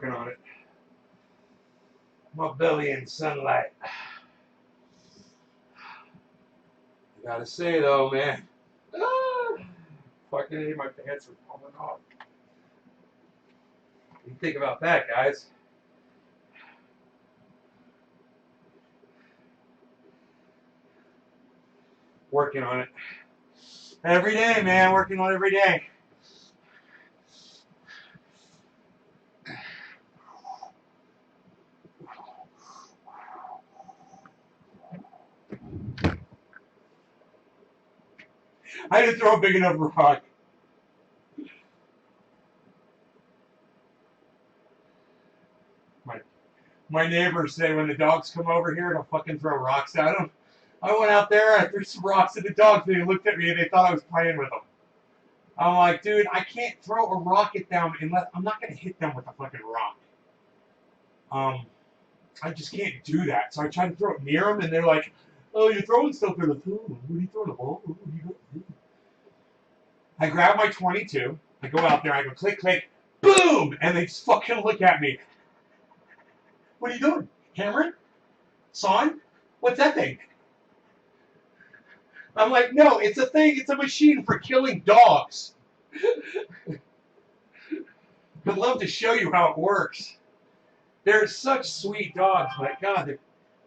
working on it. My belly in sunlight. I gotta say though, man. Fucking hate my pants are falling off. What do you think about that, guys? Working on it. Every day, man. Working on it every day. I had to throw a big enough rock. My neighbors say when the dogs come over here, they'll fucking throw rocks at them. I went out there, I threw some rocks at the dogs, and they looked at me and they thought I was playing with them. I'm like, dude, I can't throw a rock at them unless I'm not gonna hit them with a fucking rock. I just can't do that. So I tried to throw it near them, and they're like, "Oh, you're throwing stuff in the food. What are you throwing? A ball? What are you doing?" I grab my 22. I go out there. I go click, click, boom, and they just fucking look at me. What are you doing? Hammering? Sawing? What's that thing? I'm like, no, it's a thing. It's a machine for killing dogs. I'd love to show you how it works. They're such sweet dogs, but God, they're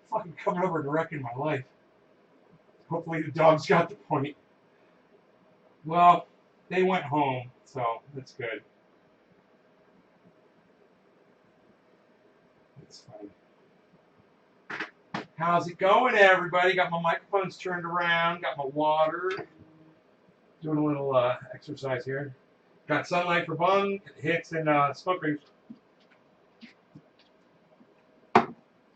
fucking coming over and wrecking my life. Hopefully the dogs got the point. Well, they went home, so that's good. That's fine. How's it going, everybody? Got my microphones turned around, got my water. Doing a little exercise here. Got sunlight for bung, hits, and smoke rings.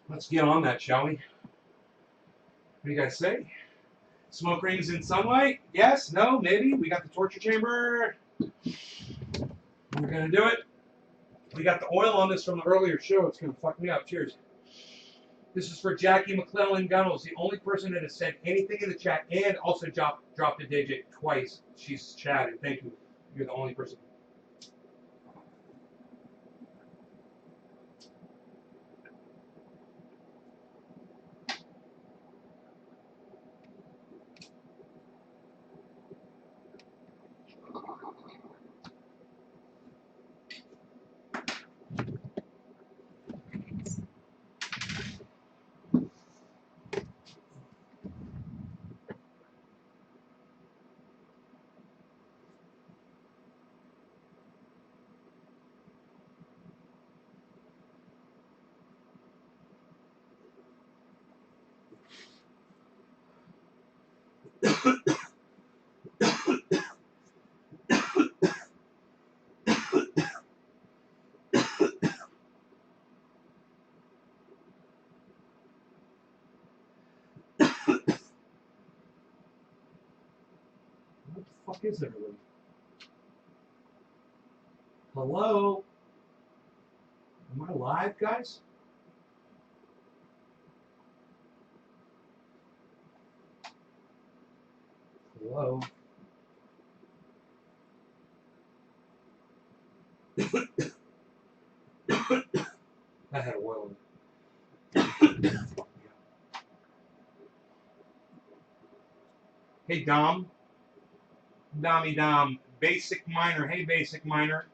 Let's get on that, shall we? What do you guys say? Smoke rings and sunlight? Yes? No? Maybe? We got the torture chamber. We're going to do it. We got the oil on this from the earlier show. It's going to fuck me up. Cheers. This is for Jackie McClellan Gunnels, the only person that has said anything in the chat and also dropped a digit twice. She's chatted. Thank you. You're the only person. What the fuck is everyone? Hello? Am I live, guys? Hello? I had oil in it. Hey, Dom. Dommy Dom. Basic Miner. Hey, Basic Miner.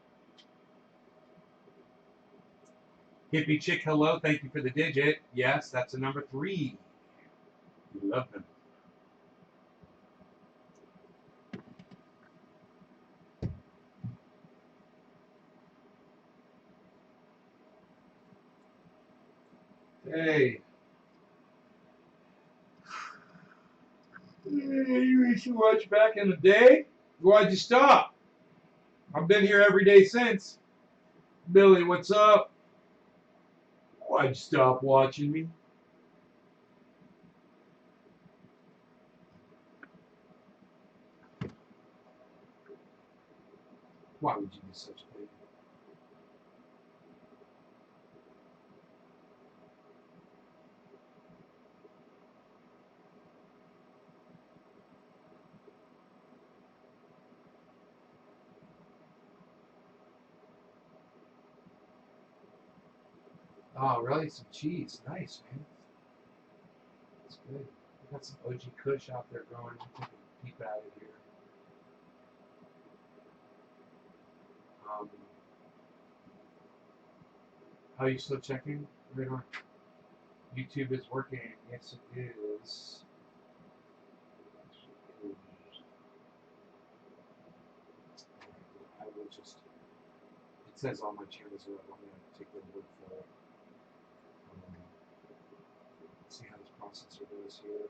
Hippie Chick, hello. Thank you for the digit. Yes, that's a number 3. We love them. Hey. You used to watch back in the day? Why'd you stop? I've been here every day since. Billy, what's up? Why'd you stop watching me? Why would you be such a baby? Oh, really? Some cheese. Nice, man. That's good. We got some OG Kush out there growing. I'll take a peep at it here. Um, are you still checking? Radar? YouTube is working. Yes, it is. I will just. It says all my channels are up. I'm going to take their word for it. Let's see how this processor goes here.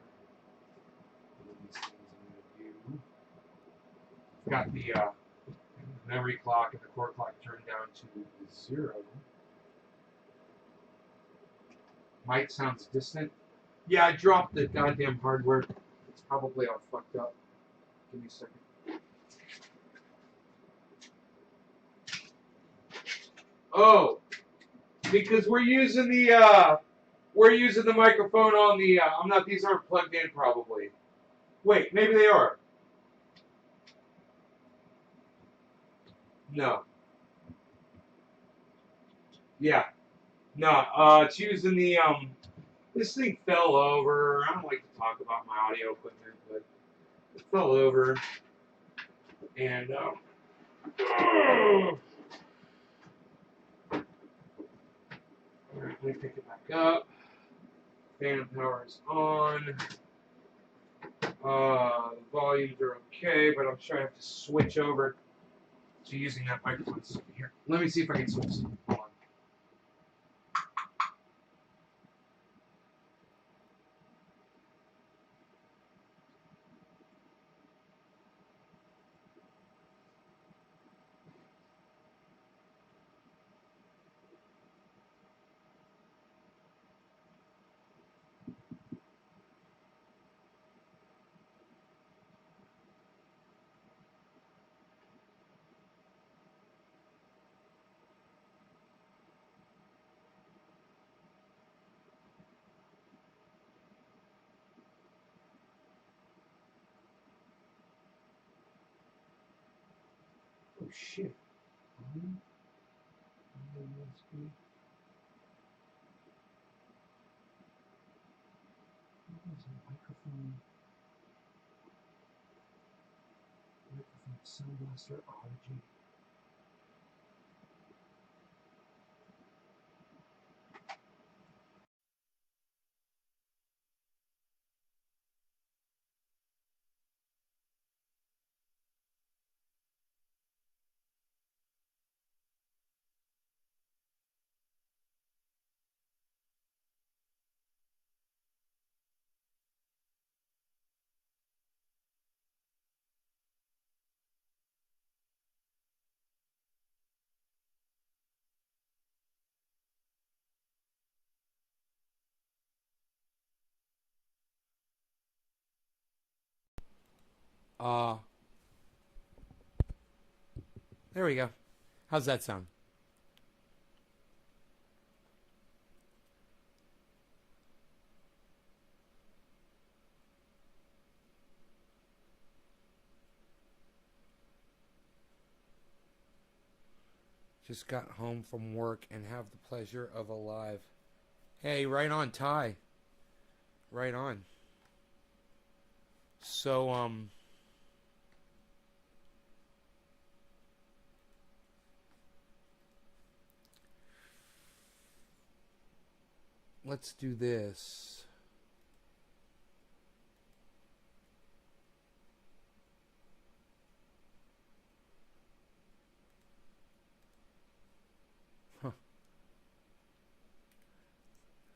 And then these things I'm going to do. I've got the memory clock and the core clock turned down to 0. Mic sounds distant. Yeah, I dropped the goddamn hardware. It's probably all fucked up. Give me a second. Oh, because we're using the microphone on the. I'm not. These aren't plugged in probably. Wait, maybe they are. No. Yeah. No. It's using the. This thing fell over. I don't like to talk about my audio equipment, but it fell over, and alright, let me pick it back up. Fan power is on. The volumes are okay, but I'm sure I have to switch over to using that microphone system here. Let me see if I can switch. Hold on. Oh shit. Microphone. Sound Blaster Audigy. Uh, there we go. How's that sound? Just got home from work and have the pleasure of a live. Hey, right on, Ty. Right on. So, let's do this. Huh.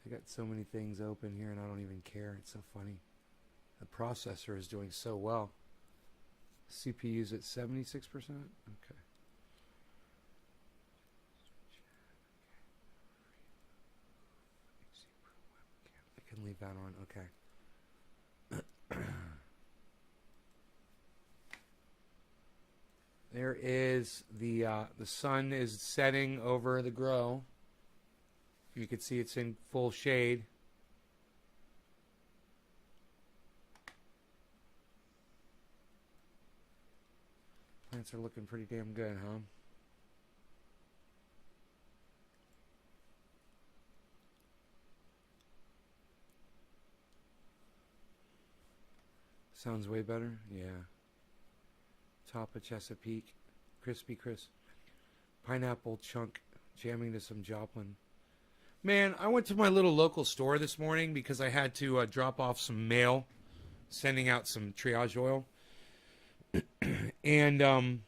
I got so many things open here and I don't even care. It's so funny. The processor is doing so well. CPU's at 76%? Okay. I can leave that on. Okay. There is the sun is setting over the grow. You can see it's in full shade. Plants are looking pretty damn good, huh? Sounds way better? Yeah. Top of Chesapeake. Crispy Crisp. Pineapple chunk jamming to some Joplin. Man, I went to my little local store this morning because I had to drop off some mail, sending out some triage oil. And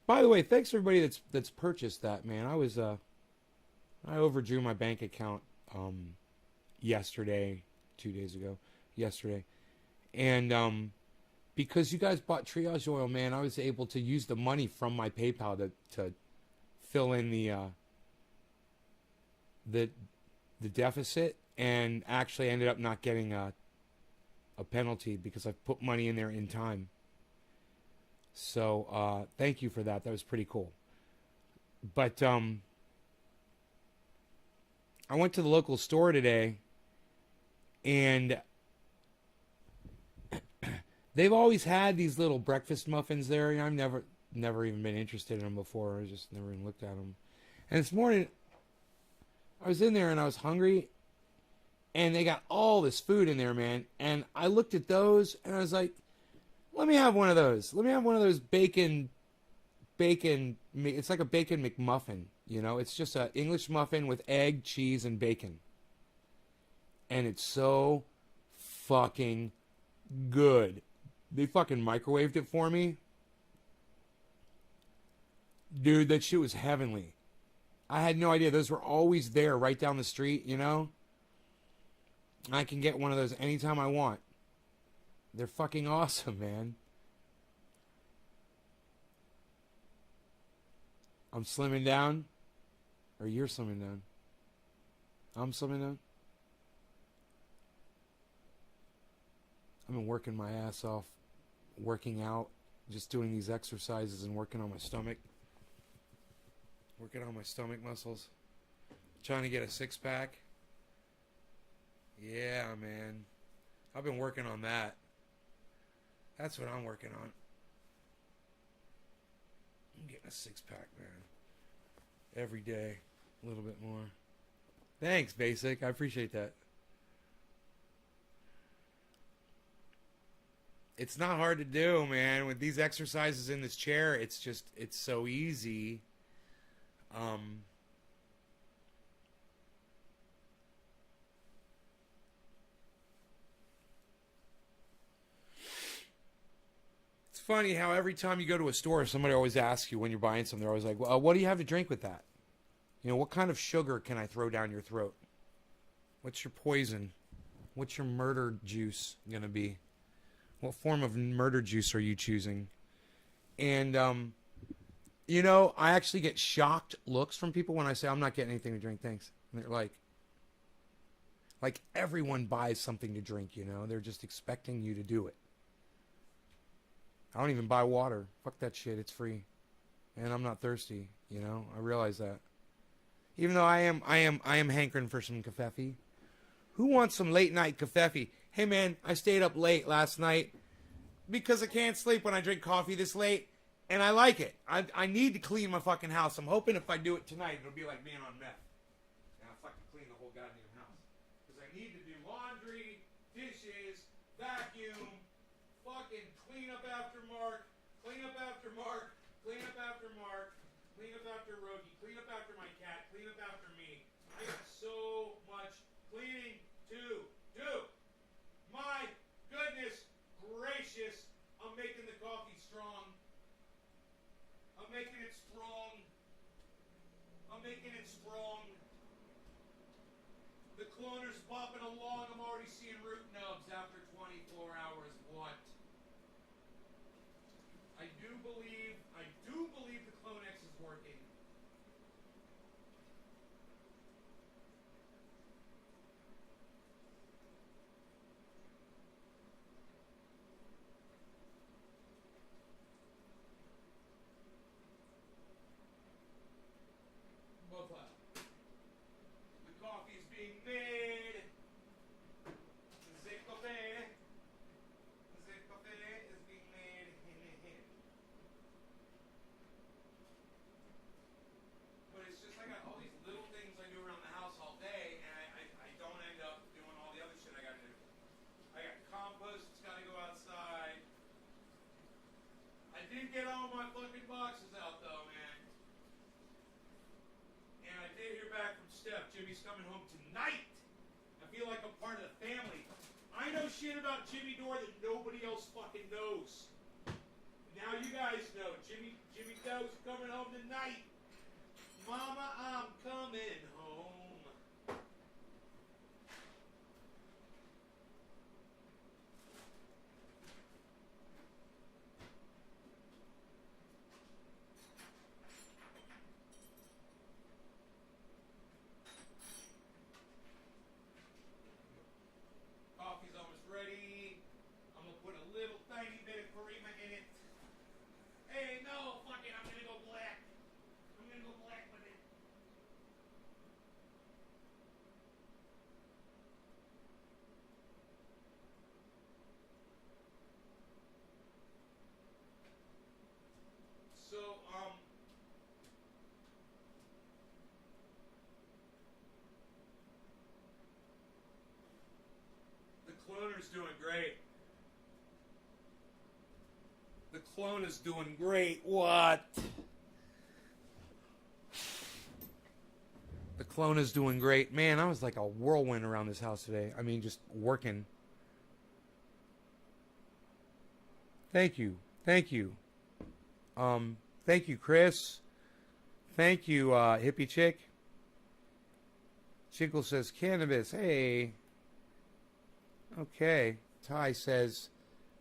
by the way, thanks to everybody that's purchased that, man. I overdrew my bank account yesterday, 2 days ago, yesterday. And because you guys bought triage oil, man, I was able to use the money from my PayPal to fill in the deficit, and actually ended up not getting a penalty because I put money in there in time. So thank you for that. That was pretty cool. But I went to the local store today, and they've always had these little breakfast muffins there. You know, I've never even been interested in them before. I just never even looked at them. And this morning, I was in there and I was hungry, and they got all this food in there, man. And I looked at those and I was like, let me have one of those. Let me have one of those bacon. It's like a bacon McMuffin, you know. It's just an English muffin with egg, cheese, and bacon. And it's so fucking good. They fucking microwaved it for me. Dude, that shit was heavenly. I had no idea. Those were always there right down the street, you know? I can get one of those anytime I want. They're fucking awesome, man. I'm slimming down. Or you're slimming down. I'm slimming down. I've been working my ass off. Working out. Just doing these exercises and working on my stomach. Working on my stomach muscles. Trying to get a six-pack. Yeah, man. I've been working on that. That's what I'm working on. I'm getting a six-pack, man. Every day. A little bit more. Thanks, Basic. I appreciate that. It's not hard to do, man. With these exercises in this chair, it's so easy. It's funny how every time you go to a store, somebody always asks you when you're buying something, they're always like, well, what do you have to drink with that? You know, what kind of sugar can I throw down your throat? What's your poison? What's your murder juice going to be? What form of murder juice are you choosing? And, you know, I actually get shocked looks from people when I say, I'm not getting anything to drink, thanks. And they're like everyone buys something to drink, you know? They're just expecting you to do it. I don't even buy water. Fuck that shit, it's free. And I'm not thirsty, you know? I realize that. Even though I am hankering for some kafefe. Who wants some late night kafefe? Hey man, I stayed up late last night because I can't sleep when I drink coffee this late, and I like it. I need to clean my fucking house. I'm hoping if I do it tonight, it'll be like being on meth. And I'll fucking clean the whole goddamn house. Because I need to do laundry, dishes, vacuum, fucking clean up after Mark, clean up after Mark, clean up after Mark, clean up after Rogie, clean up after my cat, clean up after me. I got so much cleaning to do. My goodness gracious, I'm making the coffee strong. I'm making it strong. I'm making it strong. The cloner's popping along. I'm already seeing root nubs after 24 hours. What? I do believe the Clonex is working. The coffee is being made. The coffee is being made. But it's just I got all these little things I do around the house all day, and I don't end up doing all the other shit I got to do. I got compost did get all my fucking boxes out though, man. And I did hear back from Steph. Jimmy's coming home tonight. I feel like I'm part of the family. I know shit about Jimmy Dore that nobody else fucking knows. Now you guys know. Jimmy Doe's coming home tonight. Mama, I'm coming home. Coffee's almost ready. I'm gonna put a little tiny bit of Karima in it. Hey, no, fuck it, I'm gonna go black. I'm gonna go black with it. So, the cloner's doing great. The clone is doing great. What? The clone is doing great. Man, I was like a whirlwind around this house today. I mean, just working. Thank you. Thank you. Thank you, Chris. Thank you, hippie chick. Chickle says cannabis. Hey. Okay. Ty says,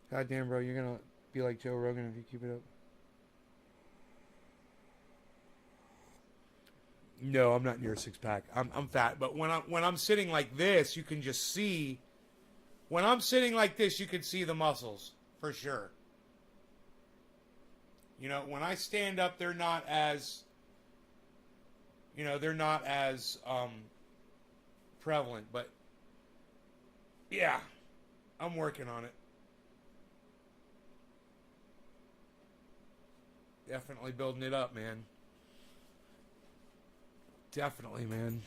goddamn, bro, you're gonna be like Joe Rogan if you keep it up. No, I'm not near a six-pack. I'm fat, but when I'm sitting like this, you can just see. When I'm sitting like this, you can see the muscles for sure. You know, when I stand up, they're not as. You know, they're not as prevalent, but yeah, I'm working on it. Definitely building it up, man. Definitely, man.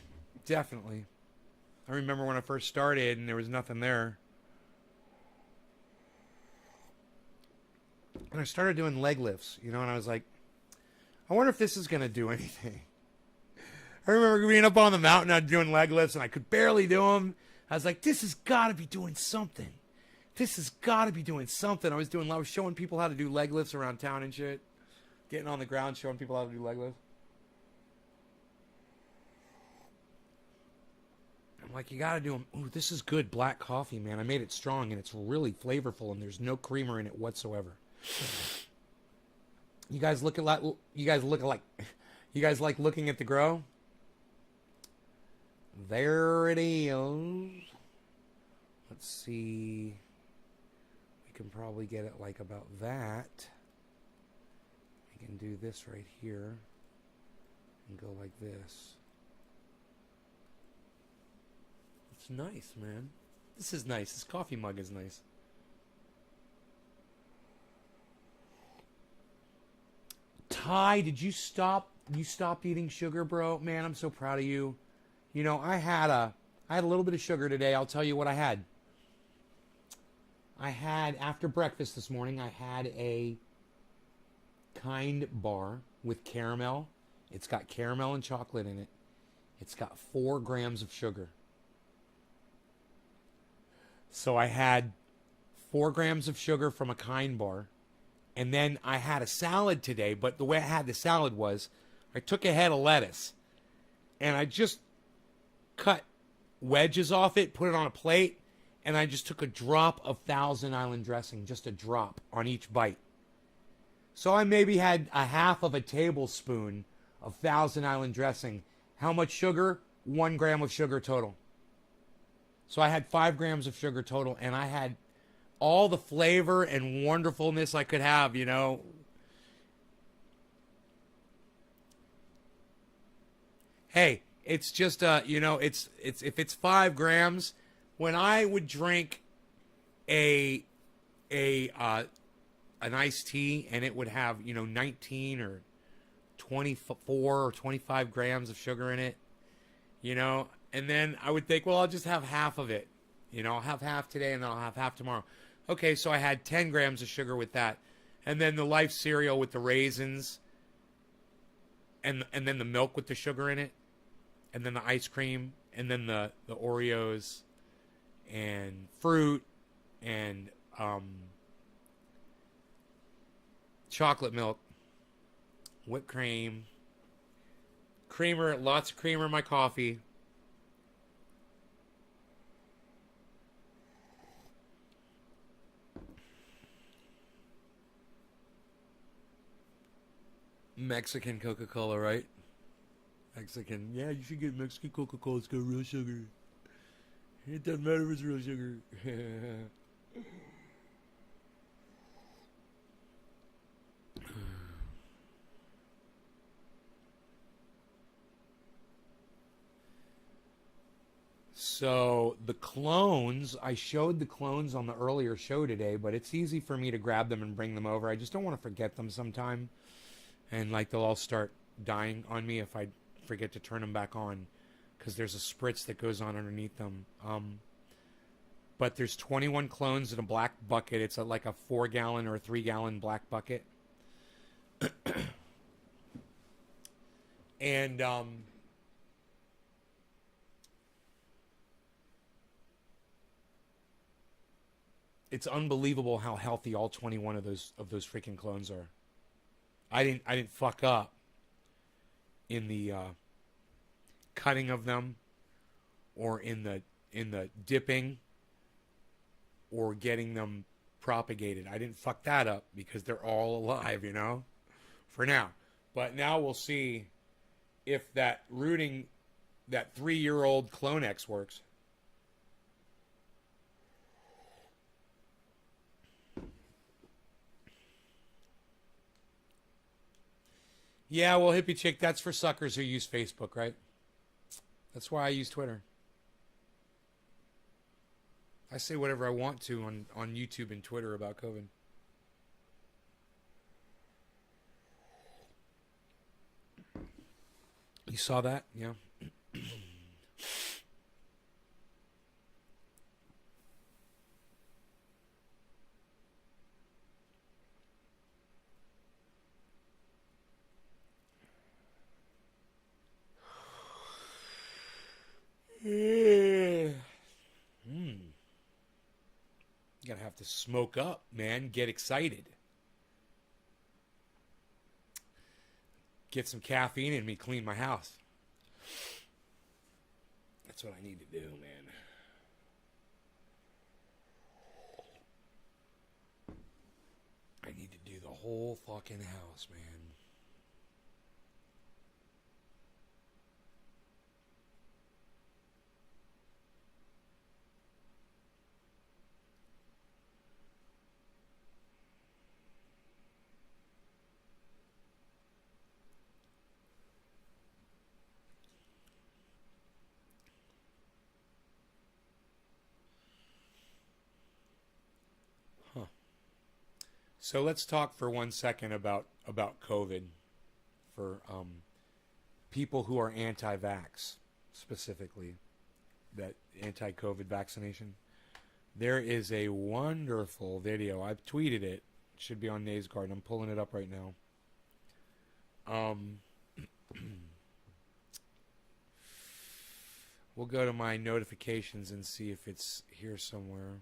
Definitely. I remember when I first started and there was nothing there. And I started doing leg lifts, you know, and I was like, I wonder if this is going to do anything. I remember being up on the mountain and doing leg lifts and I could barely do them. I was like, this has got to be doing something. This has got to be doing something. I was showing people how to do leg lifts around town and shit. Getting on the ground, showing people how to do leg lifts. I'm like, you got to do them. Ooh, this is good black coffee, man. I made it strong and it's really flavorful and there's no creamer in it whatsoever. You guys like looking at the grow? There it is. Let's see. We can probably get it like about that. We can do this right here and go like this. It's nice, man. This is nice. This coffee mug is nice. Ty, did you stop? You stopped eating sugar, bro? Man, I'm so proud of you. You know, I had a little bit of sugar today. I'll tell you what I had. After breakfast this morning, I had a Kind bar with caramel. It's got caramel and chocolate in it. It's got 4 grams of sugar. So I had 4 grams of sugar from a Kind bar. And then I had a salad today, but the way I had the salad was I took a head of lettuce and I just cut wedges off it, put it on a plate, and I just took a drop of Thousand Island dressing, just a drop on each bite. So I maybe had a half of a tablespoon of Thousand Island dressing. How much sugar? 1 gram of sugar total. So I had 5 grams of sugar total, and I had all the flavor and wonderfulness I could have, you know. Hey, it's just you know, it's if it's 5 grams, when I would drink an iced tea and it would have, you know, 19 or 24 or 25 grams of sugar in it, you know, and then I would think, well, I'll just have half of it. You know, I'll have half today and then I'll have half tomorrow. Okay, so I had 10 grams of sugar with that. And then the Life cereal with the raisins. And then the milk with the sugar in it. And then the ice cream. And then the Oreos. And fruit. And chocolate milk. Whipped cream. Creamer. Lots of creamer in my coffee. Mexican Coca-Cola, right? Mexican. Yeah, you should get Mexican Coca-Cola. It's got real sugar. It doesn't matter if it's real sugar. So the clones, I showed the clones on the earlier show today, but it's easy for me to grab them and bring them over. I just don't want to forget them sometime. And like they'll all start dying on me if I forget to turn them back on, because there's a spritz that goes on underneath them. But there's 21 clones in a black bucket. It's like a 4-gallon or a 3-gallon black bucket. And it's unbelievable how healthy all 21 of those freaking clones are. I didn't fuck up in the cutting of them, or in the dipping, or getting them propagated. I didn't fuck that up because they're all alive, you know, for now. But now we'll see if that 3-year-old Clone X works. Yeah, well, hippie chick, that's for suckers who use Facebook, right? That's why I use Twitter. I say whatever I want to on YouTube and Twitter about COVID. You saw that? Yeah. You're gonna have to smoke up, man. Get excited. Get some caffeine in me, clean my house. That's what I need to do, man. I need to do the whole fucking house, man. So let's talk for 1 second about COVID for people who are anti-vax, specifically, that anti-COVID vaccination. There is a wonderful video. I've tweeted it. It should be on Nays Garden. I'm pulling it up right now. We'll go to my notifications and see if it's here somewhere.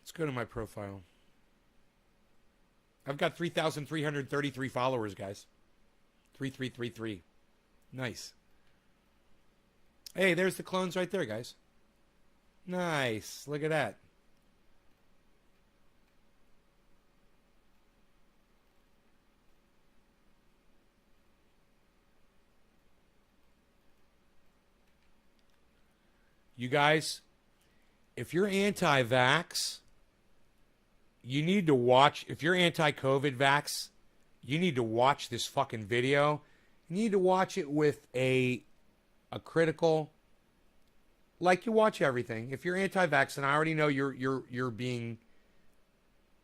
Let's go to my profile. I've got 3,333 followers, guys. 3333. Nice. Hey, there's the clones right there, guys. Nice. Look at that. You guys, if you're anti-vax, you need to watch. If you're anti-COVID vax, you need to watch this fucking video. You need to watch it with a critical, like you watch everything. If you're anti-vax, and I already know you're being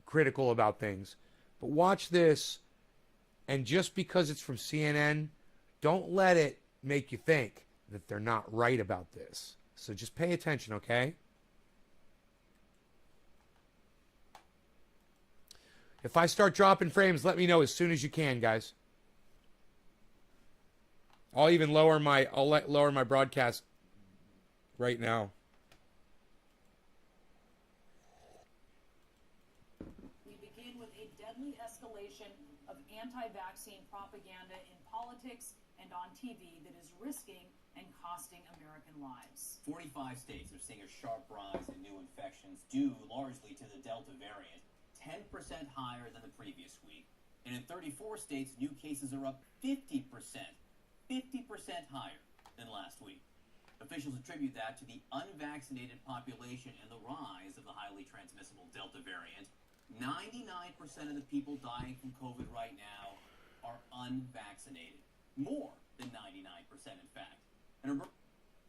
critical about things, but watch this, and just because it's from CNN, don't let it make you think that they're not right about this. So just pay attention, okay? If I start dropping frames, let me know as soon as you can, guys. I'll even lower my broadcast right now. We begin with a deadly escalation of anti-vaccine propaganda in politics and on TV that is risking and costing American lives. 45 states are seeing a sharp rise in new infections due largely to the Delta variant, 10% higher than the previous week. And in 34 states, new cases are up 50% higher than last week. Officials attribute that to the unvaccinated population and the rise of the highly transmissible Delta variant. 99% of the people dying from COVID right now are unvaccinated. More than 99%, in fact. And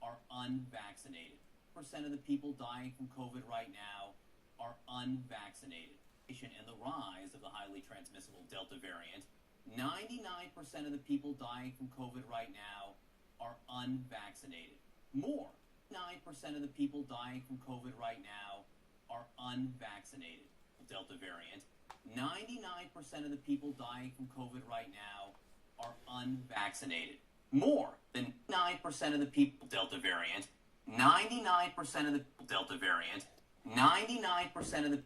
are unvaccinated. Percent of the people dying from COVID right now are unvaccinated. And the rise of the highly transmissible Delta variant. 99% of the people dying from COVID right now are unvaccinated. More, 9% of the people dying from COVID right now are unvaccinated. Delta variant. 99% of the people dying from COVID right now are unvaccinated. More than 9% of the people. Delta variant. 99% of the Delta variant. 99% of the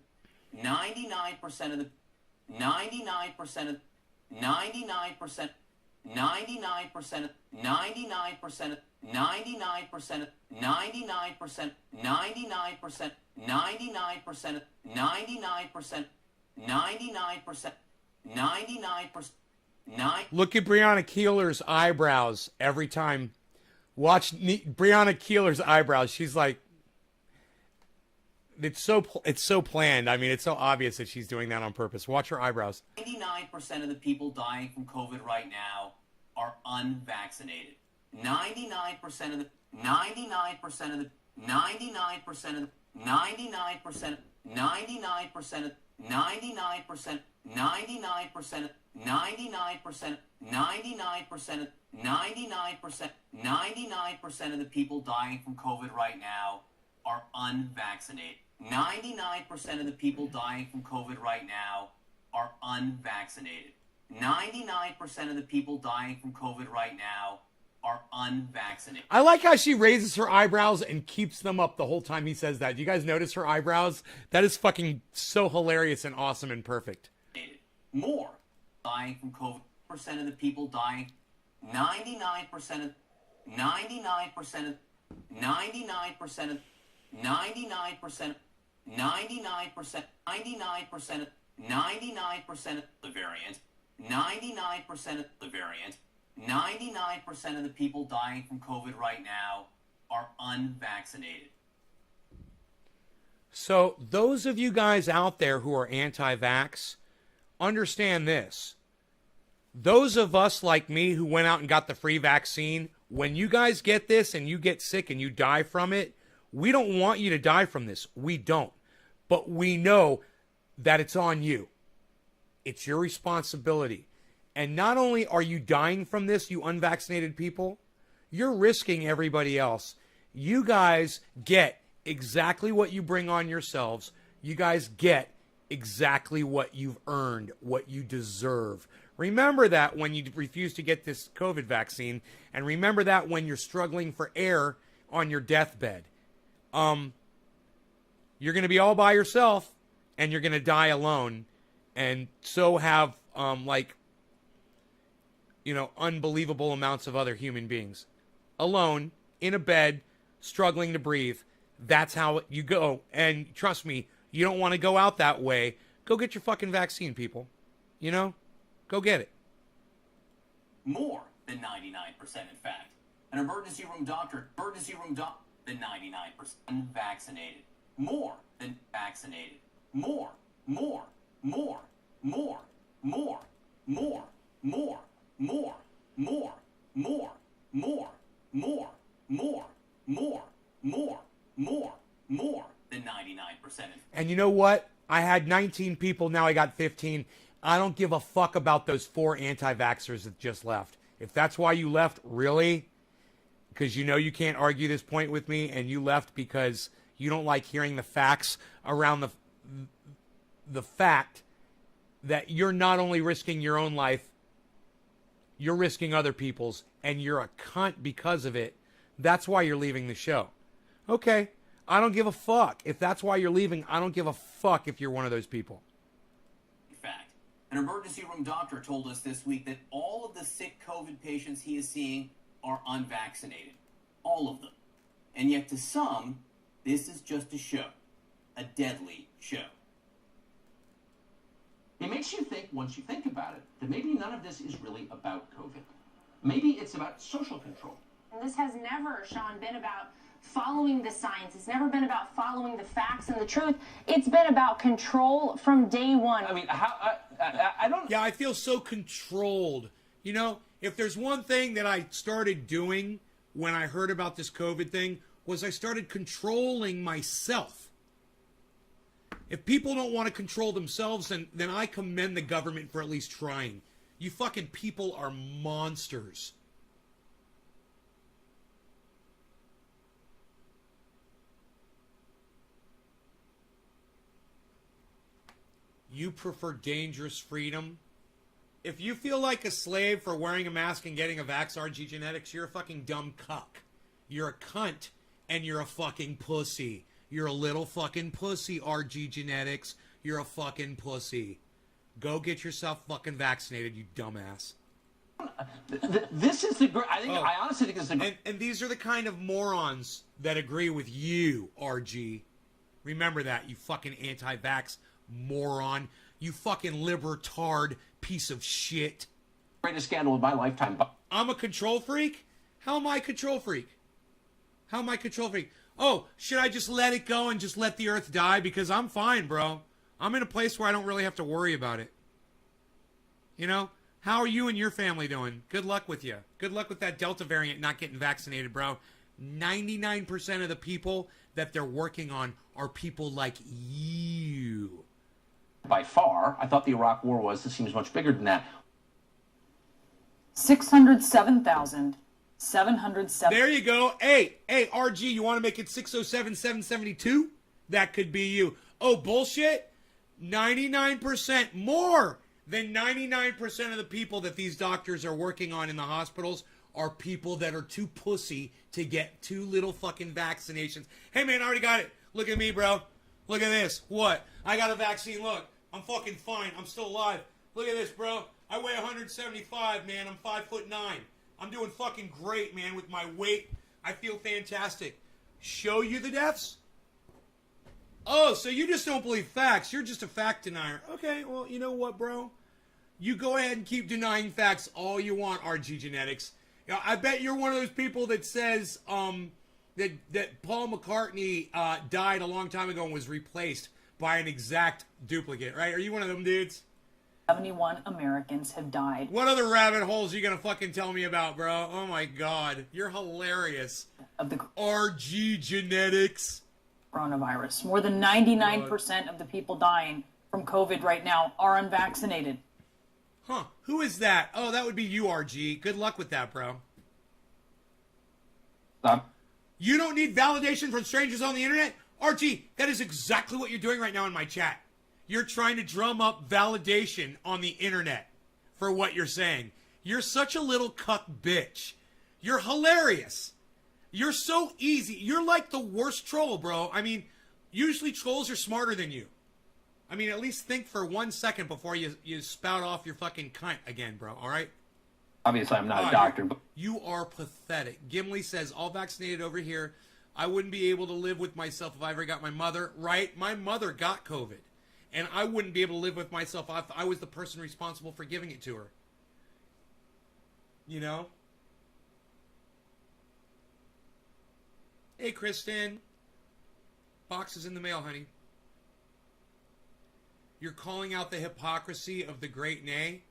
99% of the 99% of 99% 99% 99% 99% 99% 99% 99% 99% 99% 99%. Look at Breonna Keeler's eyebrows every time. Watch Breonna Keeler's eyebrows. She's like, it's so planned. I mean, it's so obvious that she's doing that on purpose. Watch her eyebrows. 99% of the people dying from COVID right now are unvaccinated. 99% of the 99% of the 99% of the 99% 99% 99% 99% 99% 99% 99% 99% of the people dying from COVID right now are unvaccinated. 99% of the people dying from COVID right now are unvaccinated. 99% of the people dying from COVID right now are unvaccinated. I like how she raises her eyebrows and keeps them up the whole time he says that. You guys notice her eyebrows? That is fucking so hilarious and awesome and perfect. More dying from COVID. Percent of the people dying. 99% of 99% of 99% of 99%, 99%, 99%, 99% of the variant, 99% of the variant, 99% of the people dying from COVID right now are unvaccinated. So those of you guys out there who are anti-vax, understand this. Those of us like me who went out and got the free vaccine, when you guys get this and you get sick and you die from it, we don't want you to die from this. We don't. But we know that it's on you. It's your responsibility. And not only are you dying from this, you unvaccinated people, you're risking everybody else. You guys get exactly what you bring on yourselves. You guys get exactly what you've earned, what you deserve. Remember that when you refuse to get this COVID vaccine, and remember that when you're struggling for air on your deathbed. You're going to be all by yourself, and you're going to die alone, and so have, unbelievable amounts of other human beings. Alone, in a bed, struggling to breathe. That's how you go. And trust me, you don't want to go out that way. Go get your fucking vaccine, people. You know? Go get it. More than 99%, in fact. An emergency room doctor, than 99% unvaccinated. More than vaccinated. More, more, more, more, more, more, more, more, more, more, more, more, more, more, more, more than 99%. And you know what? I had 19 people, now I got 15. I don't give a fuck about those 4 anti-vaxxers that just left. If that's why you left, really? because you know you can't argue this point with me, and you left because you don't like hearing the facts around the fact that you're not only risking your own life, you're risking other people's, and you're a cunt because of it. That's why you're leaving the show. Okay, I don't give a fuck. If that's why you're leaving, I don't give a fuck if you're one of those people. In fact, an emergency room doctor told us this week that all of the sick COVID patients he is seeing are unvaccinated. All of them. And yet to some, this is just a show. A deadly show. It makes you think, once you think about it, that maybe none of this is really about COVID. Maybe it's about social control. This has never, Sean, been about following the science. It's never been about following the facts and the truth. It's been about control from day one. I mean, I don't... Yeah, I feel so controlled. You know, if there's one thing that I started doing when I heard about this COVID thing, was I started controlling myself. If people don't want to control themselves, then I commend the government for at least trying. You fucking people are monsters. You prefer dangerous freedom? If you feel like a slave for wearing a mask and getting a vax, RG Genetics, you're a fucking dumb cuck. You're a cunt, and you're a fucking pussy. You're a little fucking pussy, RG Genetics. You're a fucking pussy. Go get yourself fucking vaccinated, you dumbass. This is the... I honestly think this is the... And these are the kind of morons that agree with you, RG. Remember that, you fucking anti-vax moron. You fucking libertard piece of shit. Greatest scandal of my lifetime. I'm a control freak? How am I a control freak? How am I a control freak? Oh, should I just let it go and just let the earth die? Because I'm fine, bro. I'm in a place where I don't really have to worry about it. You know? How are you and your family doing? Good luck with you. Good luck with that Delta variant not getting vaccinated, bro. 99% of the people that they're working on are people like you. By far. I thought the Iraq War was. This seems much bigger than that. 607,707. There you go. Hey, RG, you want to make it 607,772? That could be you. Oh, bullshit? 99% more than 99% of the people that these doctors are working on in the hospitals are people that are too pussy to get 2 little fucking vaccinations. Hey, man, I already got it. Look at me, bro. Look at this. What? I got a vaccine. Look, I'm fucking fine. I'm still alive. Look at this, bro. I weigh 175, man. I'm 5'9". I'm doing fucking great, man, with my weight. I feel fantastic. Show you the deaths? Oh, so you just don't believe facts. You're just a fact denier. Okay, well, you know what, bro? You go ahead and keep denying facts all you want, RG Genetics. You know, I bet you're one of those people that says that Paul McCartney died a long time ago and was replaced by an exact duplicate, right? Are you one of them dudes? 71 Americans have died. What other rabbit holes are you going to fucking tell me about, bro? Oh, my God. You're hilarious. Of the RG Genetics. coronavirus. More than 99% of the people dying from COVID right now are unvaccinated. Huh. Who is that? Oh, that would be you, RG. Good luck with that, bro. You don't need validation from strangers on the internet? RG, that is exactly what you're doing right now in my chat. You're trying to drum up validation on the internet for what you're saying. You're such a little cuck bitch. You're hilarious. You're so easy. You're like the worst troll, bro. I mean, usually trolls are smarter than you. I mean, at least think for 1 second before you spout off your fucking cunt again, bro, all right? Obviously, I'm not a doctor, but... You are pathetic. Gimli says, all vaccinated over here. I wouldn't be able to live with myself if I ever got my mother. Right? My mother got COVID. And I wouldn't be able to live with myself if I was the person responsible for giving it to her. You know? Hey, Kristen. Box is in the mail, honey. You're calling out the hypocrisy of the great nay?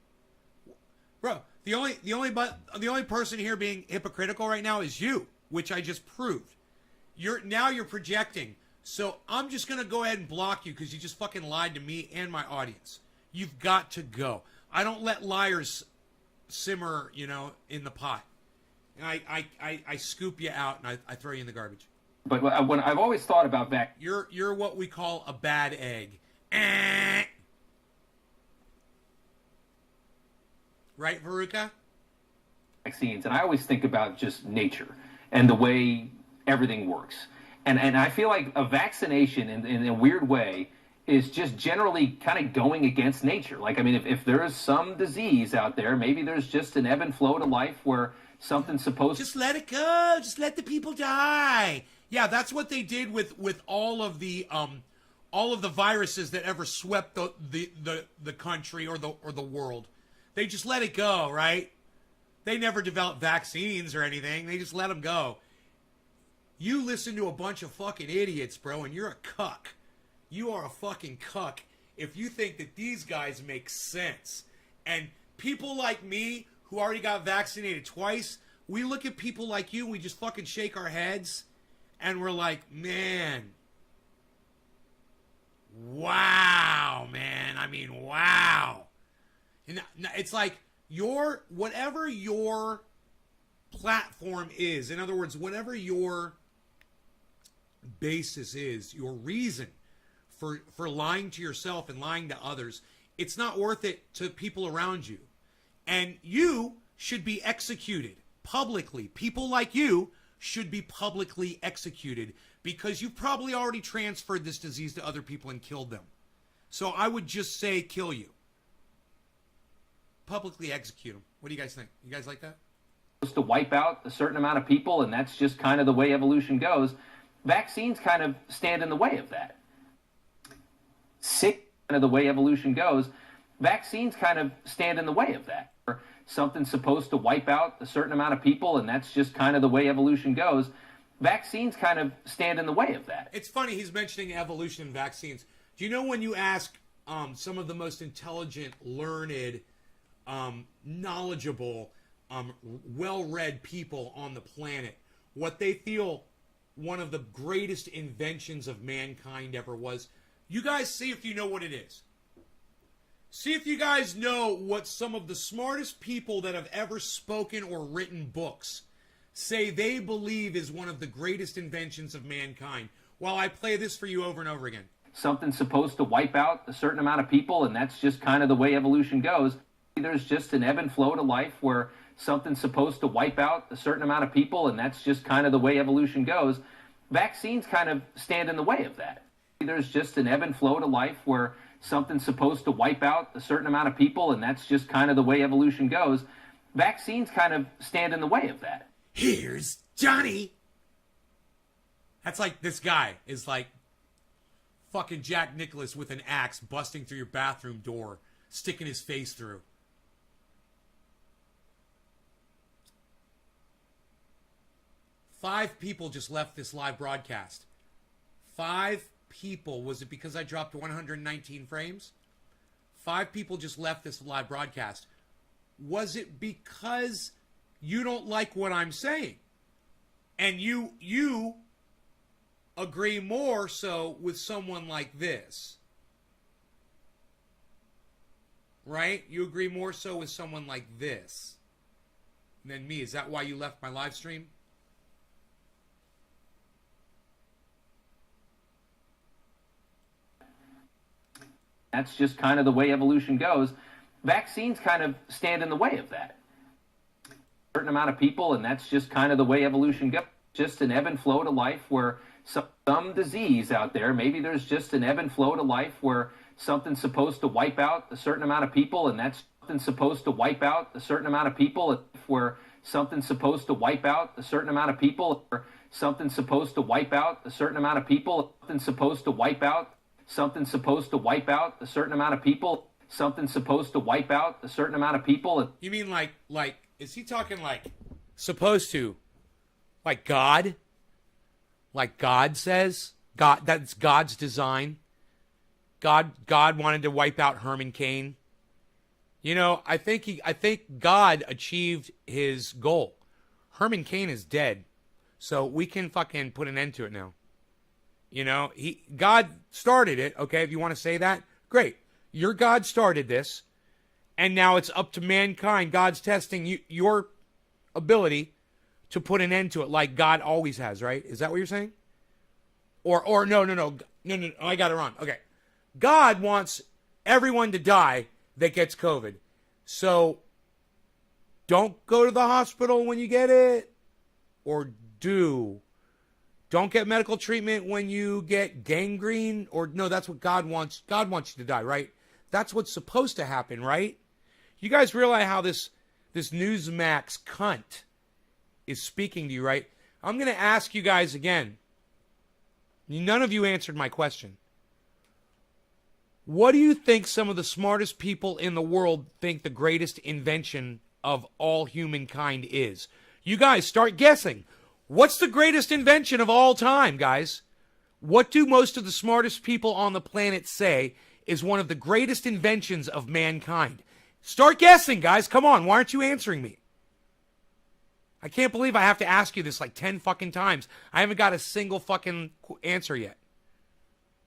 Bro, the only person here being hypocritical right now is you, which I just proved. Now you're projecting. So I'm just going to go ahead and block you because you just fucking lied to me and my audience. You've got to go. I don't let liars simmer, you know, in the pot. and I scoop you out and I throw you in the garbage. But when I've always thought about You're what we call a bad egg. Right, Veruca? vaccines, and I always think about just nature and the way everything works. And I feel like a vaccination in a weird way is just generally kind of going against nature. Like, I mean, if there is some disease out there, maybe there's just an ebb and flow to life where something's supposed Just let it go. Just let the people die. Yeah, that's what they did with all of the viruses that ever swept the country or the world. They just let it go, right? They never developed vaccines or anything. They just let them go. You listen to a bunch of fucking idiots, bro, and you're a cuck. You are a fucking cuck if you think that these guys make sense. And people like me who already got vaccinated twice, we look at people like you, we just fucking shake our heads, and we're like, man, wow, man. I mean, wow. And it's like whatever your platform is, in other words, whatever your basis is, your reason for lying to yourself and lying to others, it's not worth it to people around you. And you should be executed publicly. People like you should be publicly executed because you've probably already transferred this disease to other people and killed them. So I would just say kill you. Publicly execute them. What do you guys think? You guys like that? to wipe out a certain amount of people, and that's just kind of the way evolution goes. Vaccines kind of stand in the way of that. Sick, kind of the way evolution goes. Vaccines kind of stand in the way of that. Something's supposed to wipe out a certain amount of people, and that's just kind of the way evolution goes. Vaccines kind of stand in the way of that. It's funny he's mentioning evolution and vaccines. Do you know when you ask some of the most intelligent, learned, knowledgeable, well-read people on the planet, what they feel one of the greatest inventions of mankind ever was? You guys see if you know what it is. See if you guys know what some of the smartest people that have ever spoken or written books say they believe is one of the greatest inventions of mankind. While I play this for you over and over again. Something's supposed to wipe out a certain amount of people, and that's just kind of the way evolution goes. There's just an ebb and flow to life where something's supposed to wipe out a certain amount of people, and that's just kind of the way evolution goes. Vaccines kind of stand in the way of that. There's just an ebb and flow to life where something's supposed to wipe out a certain amount of people, and that's just kind of the way evolution goes. Vaccines kind of stand in the way of that. Here's Johnny. That's like this guy is like fucking Jack Nicklaus with an axe busting through your bathroom door, sticking his face through. Five people just left this live broadcast. 5 people. Was it because I dropped 119 frames? 5 people just left this live broadcast. Was it because you don't like what I'm saying? And you agree more so with someone like this? Right? You agree more so with someone like this than me. Is that why you left my live stream? That's just kind of the way evolution goes. Vaccines kind of stand in the way of that. A certain amount of people, and that's just kind of the way evolution goes. Just an ebb and flow to life where some disease out there, maybe there's just an ebb and flow to life where something's supposed to wipe out a certain amount of people, and that's something supposed to wipe out a certain amount of people, where something's supposed to wipe out a certain amount of people, or something's supposed to wipe out a certain amount of people, something's supposed to wipe out something's supposed to wipe out a certain amount of people. Something's supposed to wipe out a certain amount of people. You mean like, is he talking like supposed to? Like God? Like God says? God, that's God's design. God wanted to wipe out Herman Cain. You know, I think God achieved his goal. Herman Cain is dead. So we can fucking put an end to it now. You know, God started it, okay, if you want to say that, great. Your God started this, and now it's up to mankind. God's testing your ability to put an end to it like God always has, right? Is that what you're saying? Or no, I got it wrong. Okay. God wants everyone to die that gets COVID. So don't go to the hospital when you get it, or do. Don't get medical treatment when you get gangrene, or no, that's what God wants. God wants you to die, right? That's what's supposed to happen, right? You guys realize how this Newsmax cunt is speaking to you, right? I'm going to ask you guys again. None of you answered my question. What do you think some of the smartest people in the world think the greatest invention of all humankind is? You guys start guessing. What's the greatest invention of all time, guys? What do most of the smartest people on the planet say is one of the greatest inventions of mankind? Start guessing, guys. Come on. Why aren't you answering me? I can't believe I have to ask you this like 10 fucking times. I haven't got a single fucking answer yet.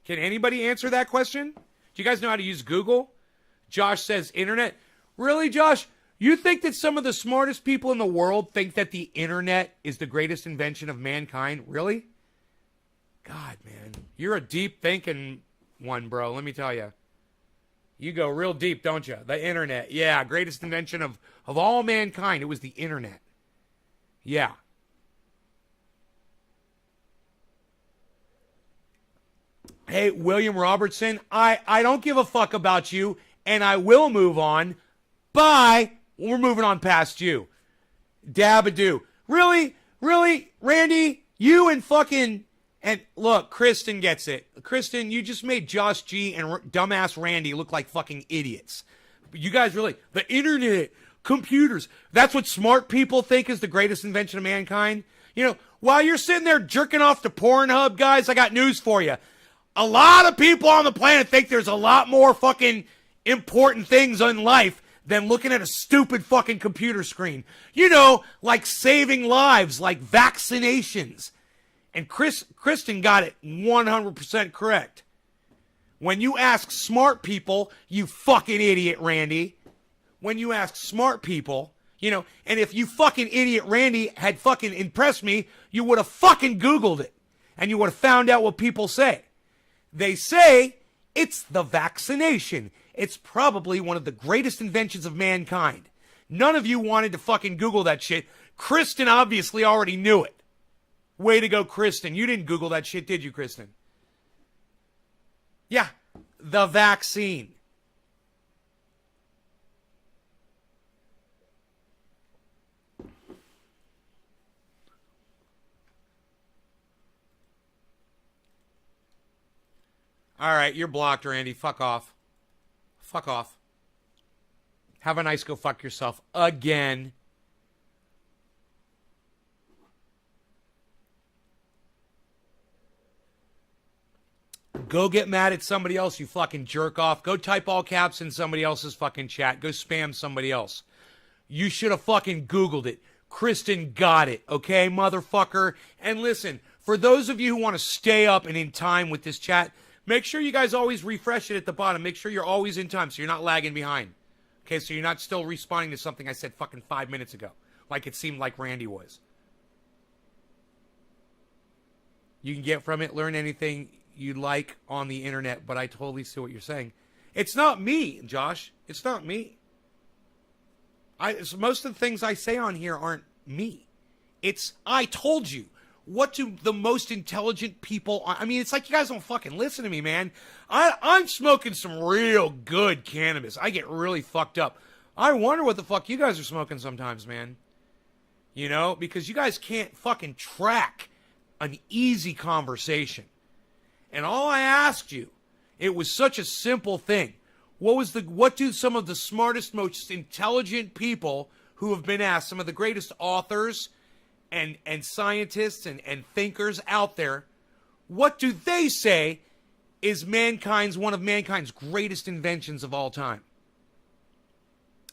Can anybody answer that question? Do you guys know how to use Google? Josh says internet. Really, Josh? You think that some of the smartest people in the world think that the internet is the greatest invention of mankind? Really? God, man. You're a deep thinking one, bro. Let me tell you. You go real deep, don't you? The internet. Yeah, greatest invention of all mankind. It was the internet. Yeah. Hey, William Robertson, I don't give a fuck about you, and I will move on. Bye. We're moving on past you. Dabadoo. Really? Really? Randy, you and fucking... And look, Kristen gets it. Kristen, you just made Josh G and dumbass Randy look like fucking idiots. You guys really... The internet, computers, that's what smart people think is the greatest invention of mankind? You know, while you're sitting there jerking off to Pornhub, guys, I got news for you. A lot of people on the planet think there's a lot more fucking important things in life than looking at a stupid fucking computer screen. You know, like saving lives, like vaccinations. And Kristen got it 100% correct. When you ask smart people, you fucking idiot, Randy. When you ask smart people, you know, and if you fucking idiot Randy had fucking impressed me, you would have fucking Googled it. And you would have found out what people say. They say it's the vaccination. It's probably one of the greatest inventions of mankind. None of you wanted to fucking Google that shit. Kristen obviously already knew it. Way to go, Kristen. You didn't Google that shit, did you, Kristen? Yeah, the vaccine. All right, you're blocked, Randy. Fuck off. Fuck off. Have a nice go fuck yourself again. Go get mad at somebody else, you fucking jerk off. Go type all caps in somebody else's fucking chat. Go spam somebody else. You should have fucking Googled it. Kristen got it, okay, motherfucker? And listen, for those of you who want to stay up and in time with this chat, make sure you guys always refresh it at the bottom. Make sure you're always in time so you're not lagging behind. Okay, so you're not still responding to something I said fucking 5 minutes ago. Like it seemed like Randy was. You can get from it, learn anything you like on the internet, but I totally see what you're saying. It's not me, Josh. It's not me. Most of the things I say on here aren't me. It's, I told you. What do the most intelligent people... I mean, it's like you guys don't fucking listen to me, man. I'm smoking some real good cannabis. I get really fucked up. I wonder what the fuck you guys are smoking sometimes, man. You know? Because you guys can't fucking track an easy conversation. And all I asked you, it was such a simple thing. What do some of the smartest, most intelligent people who have been asked, some of the greatest authors and scientists and thinkers out there, what do they say is one of mankind's greatest inventions of all time?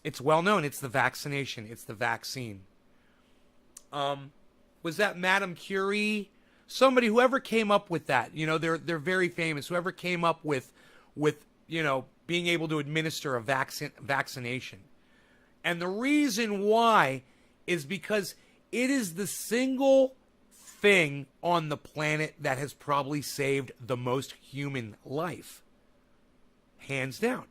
It's well known. It's the vaccination. It's the vaccine. Was that Madame Curie? Somebody, whoever came up with that, you know, they're very famous. Whoever came up with you know, being able to administer a vaccination. And the reason why is because It is the single thing on the planet that has probably saved the most human life. Hands down.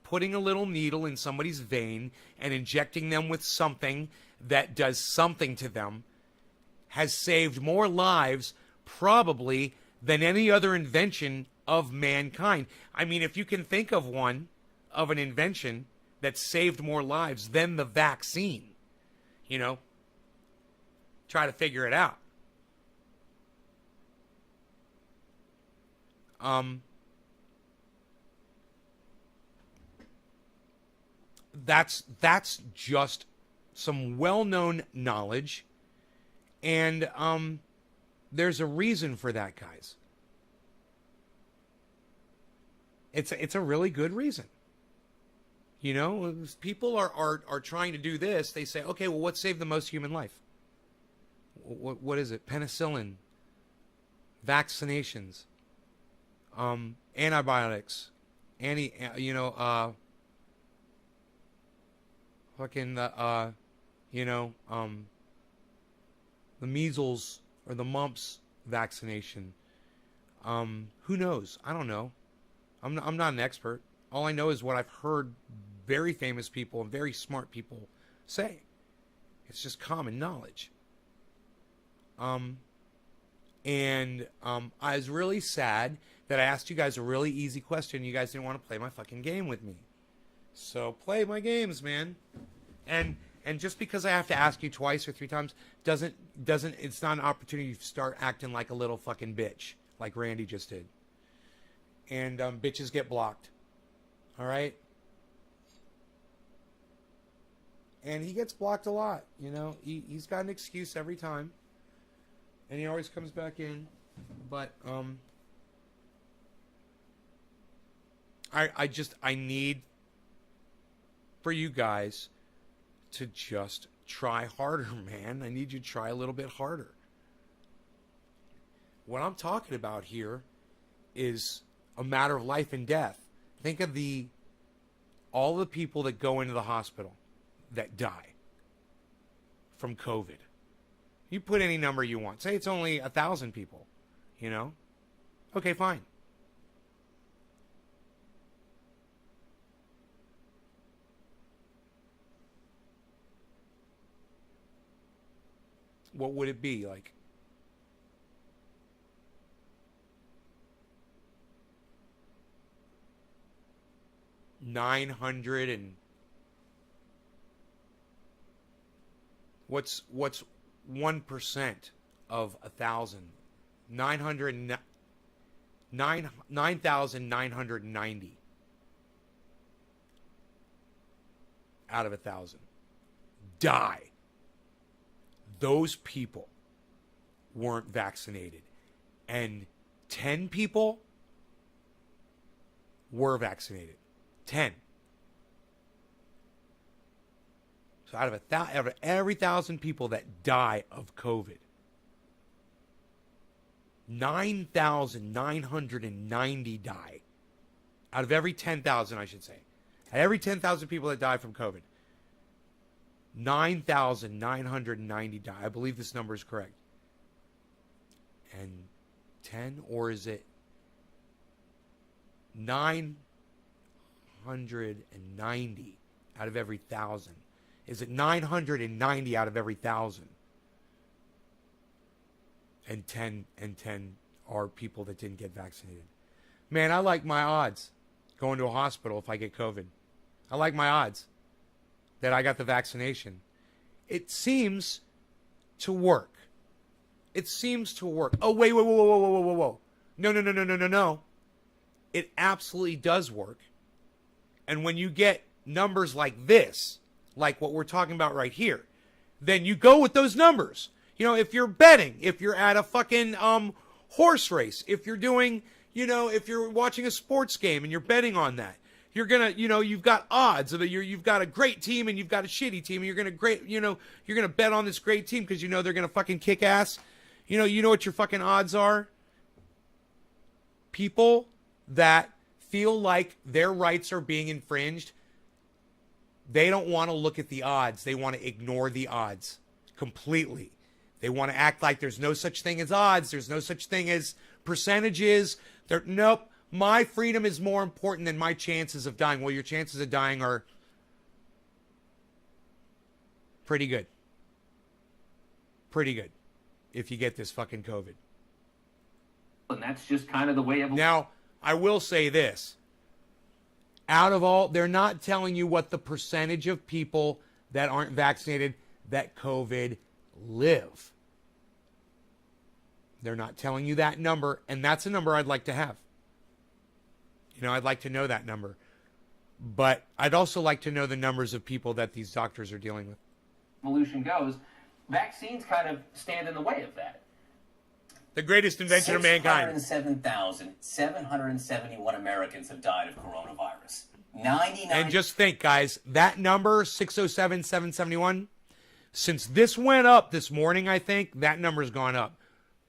Putting a little needle in somebody's vein and injecting them with something that does something to them has saved more lives probably than any other invention of mankind. I mean, if you can think of one, of an invention that saved more lives than the vaccine, you know, try to figure it out. That's just some well-known knowledge, and there's a reason for that, guys. It's a really good reason. You know, people are trying to do this. They say, okay, well, what saved the most human life? What is it? Penicillin, vaccinations, antibiotics, the measles or the mumps vaccination. Who knows? I don't know. I'm not an expert. All I know is what I've heard very famous people and very smart people say. It's just common knowledge. I was really sad that I asked you guys a really easy question. You guys didn't want to play my fucking game with me. So play my games, man. And just because I have to ask you twice or three times doesn't it's not an opportunity to start acting like a little fucking bitch like Randy just did. And bitches get blocked. All right? And he gets blocked a lot, you know. He's got an excuse every time. And he always comes back in. But I need for you guys to just try harder, man. I need you to try a little bit harder. What I'm talking about here is a matter of life and death. Think of all the people that go into the hospital that die from COVID. You put any number you want. Say it's only 1,000 people, you know? Okay, fine. What would it be like? What's 1% of 1,000? 9,990 out of 1,000 die. Those people weren't vaccinated, and 10 people were vaccinated. 10. So out of every 1,000 people that die of COVID, 9,990 die. Out of every 10,000, I should say. Out of every 10,000 people that die from COVID, 9,990 die. I believe this number is correct. And 10, or is it 990 out of every 1,000? Is it 990 out of every 1,000? And 10 are people that didn't get vaccinated. Man, I like my odds going to a hospital if I get COVID. I like my odds that I got the vaccination. It seems to work. It seems to work. Oh, wait, whoa. No. It absolutely does work. And when you get numbers like this, like what we're talking about right here, then you go with those numbers. You know, if you're betting, if you're at a fucking horse race, if you're doing, you know, if you're watching a sports game and you're betting on that, you're gonna, you know, you've got odds of it. You've got a great team and you've got a shitty team, and you're gonna bet on this great team because you know they're gonna fucking kick ass. You know what your fucking odds are? People that feel like their rights are being infringed, they don't want to look at the odds. They want to ignore the odds. completely. They want to act like there's no such thing as odds. There's no such thing as percentages. Nope. My freedom is more important than my chances of dying. Well, your chances of dying are pretty good. Pretty good. If you get this fucking COVID. And that's just kind of the way of... Now, I will say this. Out of all, they're not telling you what the percentage of people that aren't vaccinated that COVID live. They're not telling you that number, and that's a number I'd like to have. You know, I'd like to know that number. But I'd also like to know the numbers of people that these doctors are dealing with. Evolution goes, vaccines kind of stand in the way of that. The greatest invention of mankind. 607,771 Americans have died of coronavirus. 99. And just think, guys, that number, 607,771, since this went up this morning, I think, that number's gone up.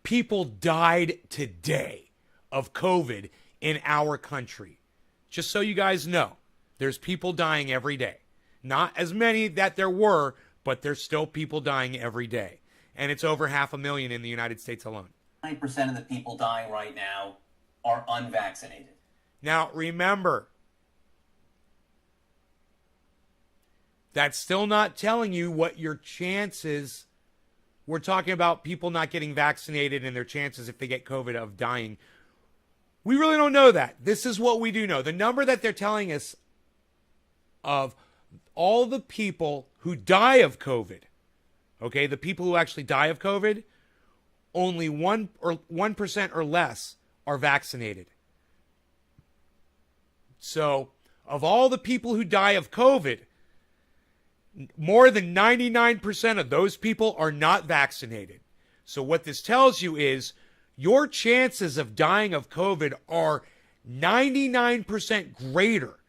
People died today of COVID in our country. Just so you guys know, there's people dying every day. Not as many that there were, but there's still people dying every day. And it's over 500,000 in the United States alone. 9% of the people dying right now are unvaccinated. Now, remember, that's still not telling you what your chances. We're talking about people not getting vaccinated and their chances if they get COVID of dying. We really don't know that. This is what we do know. The number that they're telling us of all the people who die of COVID, okay, the people who actually die of COVID, only 1% or less are vaccinated. So, of all the people who die of COVID, more than 99% of those people are not vaccinated. So what this tells you is your chances of dying of COVID are 99% greater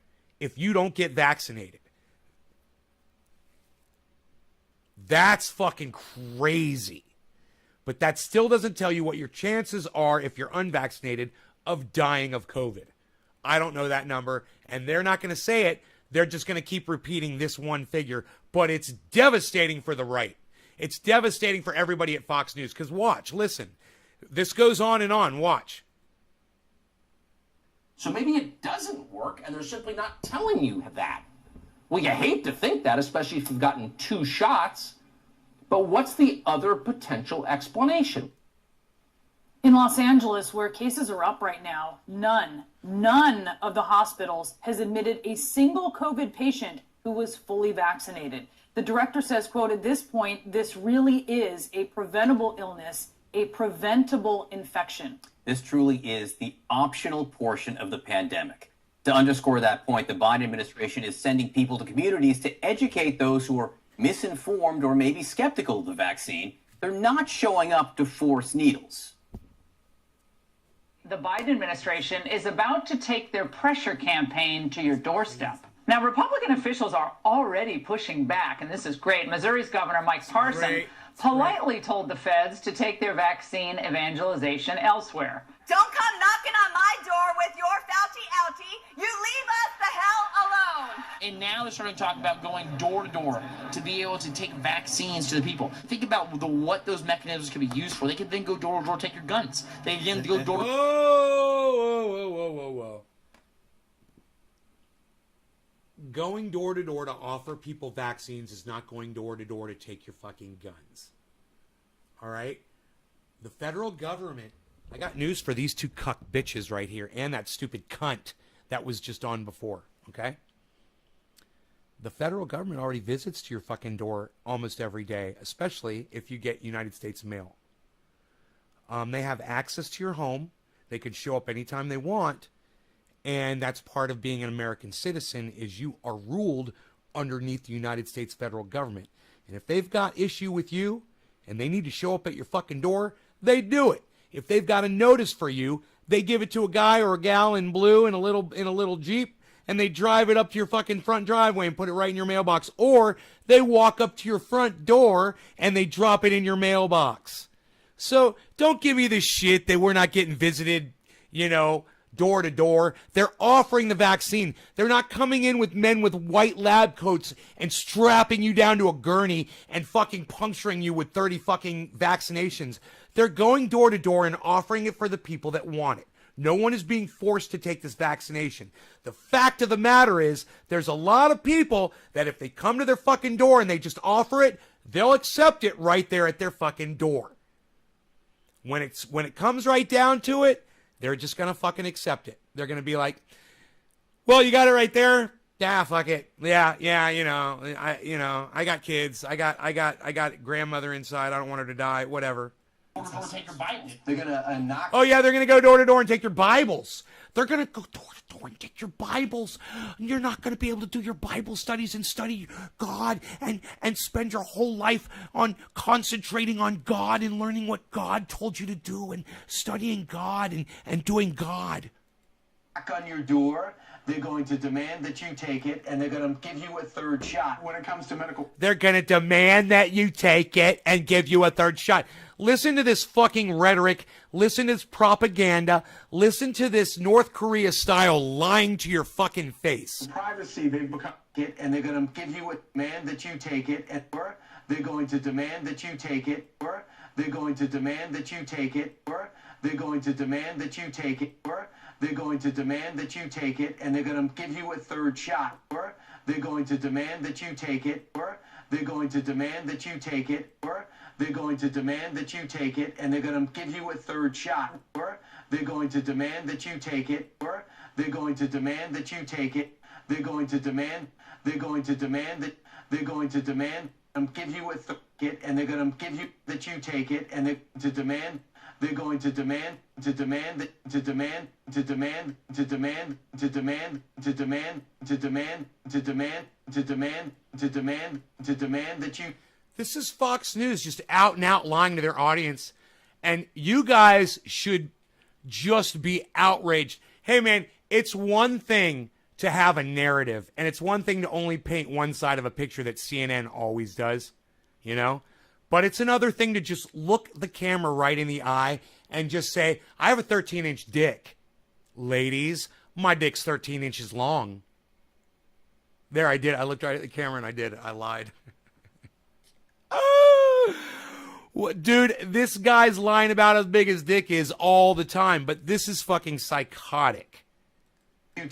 if you don't get vaccinated. That's fucking crazy. But that still doesn't tell you what your chances are if you're unvaccinated of dying of COVID. I don't know that number, and they're not going to say it. They're just going to keep repeating this one figure, but it's devastating for the right. It's devastating for everybody at Fox News, because watch, listen. This goes on and on. Watch. So maybe it doesn't work, and they're simply not telling you that. Well, you hate to think that, especially if you've gotten 2 shots. But what's the other potential explanation? In Los Angeles, where cases are up right now, none of the hospitals has admitted a single COVID patient who was fully vaccinated. The director says, quote, at this point, this really is a preventable illness, a preventable infection. This truly is the optional portion of the pandemic. To underscore that point, the Biden administration is sending people to communities to educate those who are misinformed or maybe skeptical of the vaccine. They're not showing up to force needles. The Biden administration is about to take their pressure campaign to your doorstep. Now, Republican officials are already pushing back, and this is great. Missouri's Governor Mike Parson politely told the feds to take their vaccine evangelization elsewhere. Don't come knocking on my door with your Fauci outie. You leave us the hell alone. And now they're starting to talk about going door to door to be able to take vaccines to the people. Think about what those mechanisms could be used for. They could then go door to door, take your guns. They can go door to door. Whoa. Going door to door to offer people vaccines is not going door to door to take your fucking guns. All right? The federal government, I got news for these 2 cuck bitches right here and that stupid cunt that was just on before, okay? The federal government already visits to your fucking door almost every day, especially if you get United States mail. They have access to your home. They can show up anytime they want. And that's part of being an American citizen, is you are ruled underneath the United States federal government. And if they've got issue with you and they need to show up at your fucking door, they do it. If they've got a notice for you, they give it to a guy or a gal in blue in a little Jeep, and they drive it up to your fucking front driveway and put it right in your mailbox. Or they walk up to your front door and they drop it in your mailbox. So don't give me this shit that we're not getting visited, door to door. They're offering the vaccine. They're not coming in with men with white lab coats and strapping you down to a gurney and fucking puncturing you with 30 fucking vaccinations. They're going door to door and offering it for the people that want it. No one is being forced to take this vaccination. The fact of the matter is, there's a lot of people that if they come to their fucking door and they just offer it, they'll accept it right there at their fucking door. When it comes right down to it, they're just gonna fucking accept it. They're gonna be like, well, you got it right there. Yeah, fuck it. Yeah, I got kids. I got grandmother inside. I don't want her to die. Whatever. Take your Bible. They're gonna knock. Oh yeah, they're gonna go door to door and take your Bibles. They're gonna go door to door and take your Bibles. You're not gonna be able to do your Bible studies and study God and spend your whole life on concentrating on God and learning what God told you to do and studying God and doing God. Knock on your door. They're going to demand that you take it, and they're going to give you a third shot. When it comes to medical, they're gonna demand that you take it and give you a third shot. Listen to this fucking rhetoric. Listen to this propaganda. Listen to this North Korea style lying to your fucking face. Privacy, they've become it, and they're going to give you a demand that you take it, and or they're going to demand that you take it, or they're going to demand that you take it, or they're going to demand that you take it, or they're going to demand that you take it, and they're going to give you a third shot, or they're going to demand that you take it, or they're going to demand that you take it, or they're going to demand that you take it, and they're going to give you a third shot, or they're going to demand that you take it, or they're going to demand that you take it, they're going to demand that they're going to demand give you a third, and they're going to give you that you take it, and they're going to demand that you. This is Fox News just out and out lying to their audience. And you guys should just be outraged. Hey, man, it's one thing to have a narrative, and it's one thing to only paint one side of a picture that CNN always does, you know? But it's another thing to just look the camera right in the eye and just say, I have a 13-inch dick. Ladies, my dick's 13 inches long. There, I did. I looked right at the camera and I did. I lied. Dude, this guy's lying about how big his dick is all the time, but this is fucking psychotic.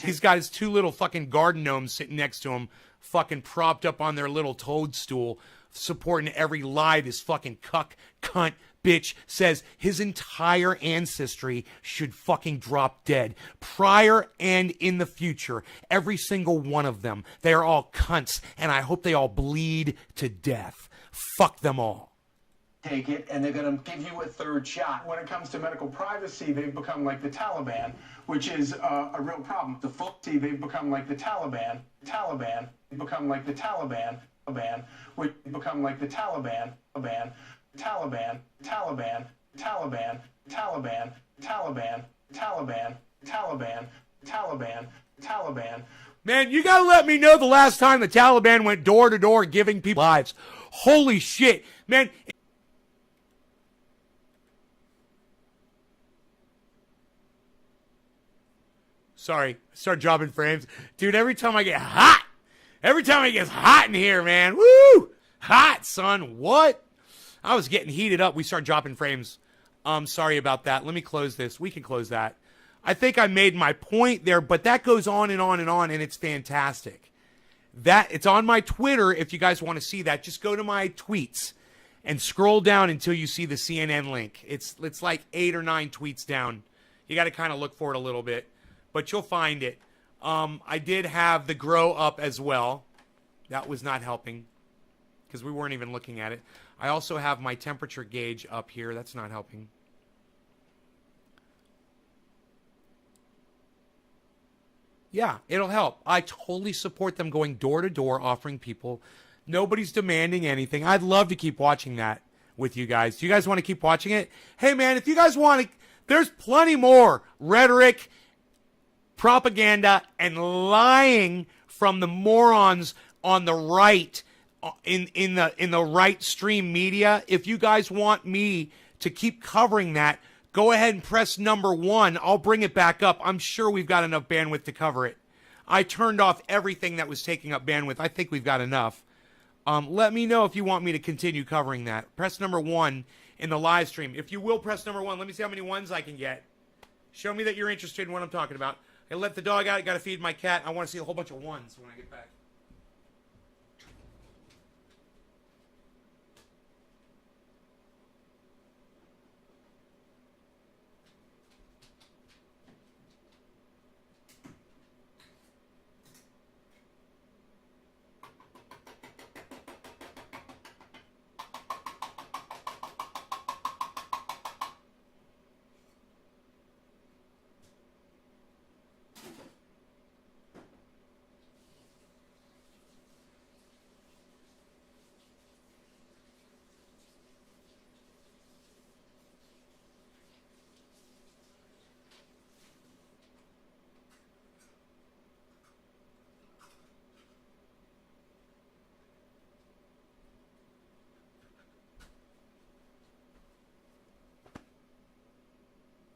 He's got his two little fucking garden gnomes sitting next to him, fucking propped up on their little toadstool, supporting every lie this fucking cunt, bitch says. His entire ancestry should fucking drop dead. Prior and in the future. Every single one of them. They are all cunts, and I hope they all bleed to death. Fuck them all. Take it, and they're going to give you a third shot. When it comes to medical privacy, they've become like the Taliban, which is a real problem. The see, they've become like the Taliban, become like the Taliban, which become like the Taliban, Taliban. Man, you gotta let me know the last time the Taliban went door to door giving people lives. Holy shit, man. Sorry, start dropping frames. Dude, every time it gets hot in here, man. Woo! Hot, son. What? I was getting heated up. We start dropping frames. Sorry about that. Let me close this. We can close that. I think I made my point there, but that goes on and on and on, and it's fantastic. It's on my Twitter if you guys want to see that. Just go to my tweets and scroll down until you see the CNN link. It's like 8 or 9 tweets down. You got to kind of look for it a little bit, but you'll find it. I did have the grow up as well. That was not helping because we weren't even looking at it. I also have my temperature gauge up here. That's not helping. Yeah, it'll help. I totally support them going door to door offering people. Nobody's demanding anything. I'd love to keep watching that with you guys. Do you guys want to keep watching it? Hey, man, if you guys want to, there's plenty more rhetoric, propaganda, and lying from the morons on the right in the right stream media. If you guys want me to keep covering that, Go ahead and press number 1. I'll bring it back up. I'm sure we've got enough bandwidth to cover it. I turned off everything that was taking up bandwidth. I think we've got enough. Let me know if you want me to continue covering that. Press number 1 in the live stream. If you will press number 1, let me see how many ones I can get. Show me that you're interested in what I'm talking about. I let the dog out. I got to feed my cat. I want to see a whole bunch of ones when I get back.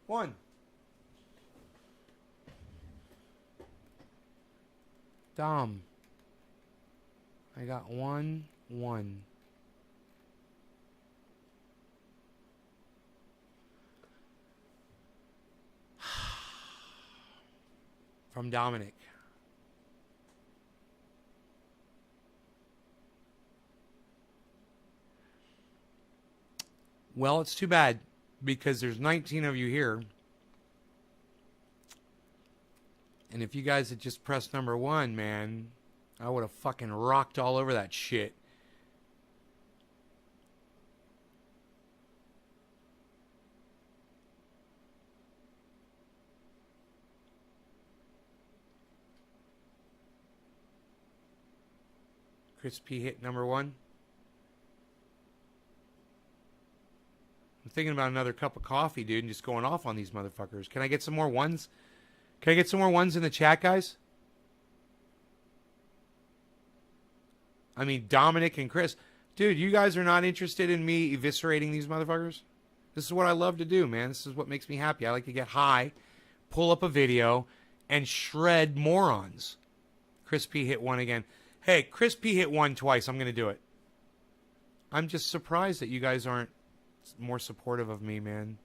One. Dom. I got 1. From Dominic. Well, it's too bad because there's 19 of you here. And if you guys had just pressed number 1, man, I would have fucking rocked all over that shit. Chris P hit number 1. I'm thinking about another cup of coffee, dude, and just going off on these motherfuckers. Can I get some more ones? Can I get some more ones in the chat, guys? I mean, Dominic and Chris. Dude, you guys are not interested in me eviscerating these motherfuckers? This is what I love to do, man. This is what makes me happy. I like to get high, pull up a video, and shred morons. Chris P hit 1 again. Hey, Chris P hit 1 twice. I'm going to do it. I'm just surprised that you guys aren't more supportive of me, man.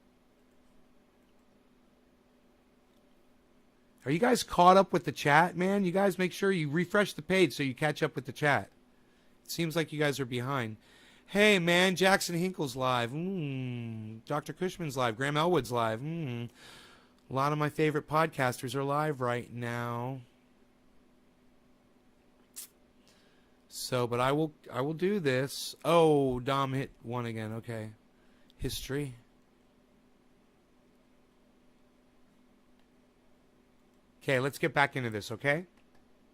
Are you guys caught up with the chat, man? You guys make sure you refresh the page so you catch up with the chat. It seems like you guys are behind. Hey, man, Jackson Hinkle's live. Dr. Cushman's live. Graham Elwood's live. A lot of my favorite podcasters are live right now. So, but I will do this. Oh, Dom hit 1 again. Okay. History. Okay, let's get back into this, okay?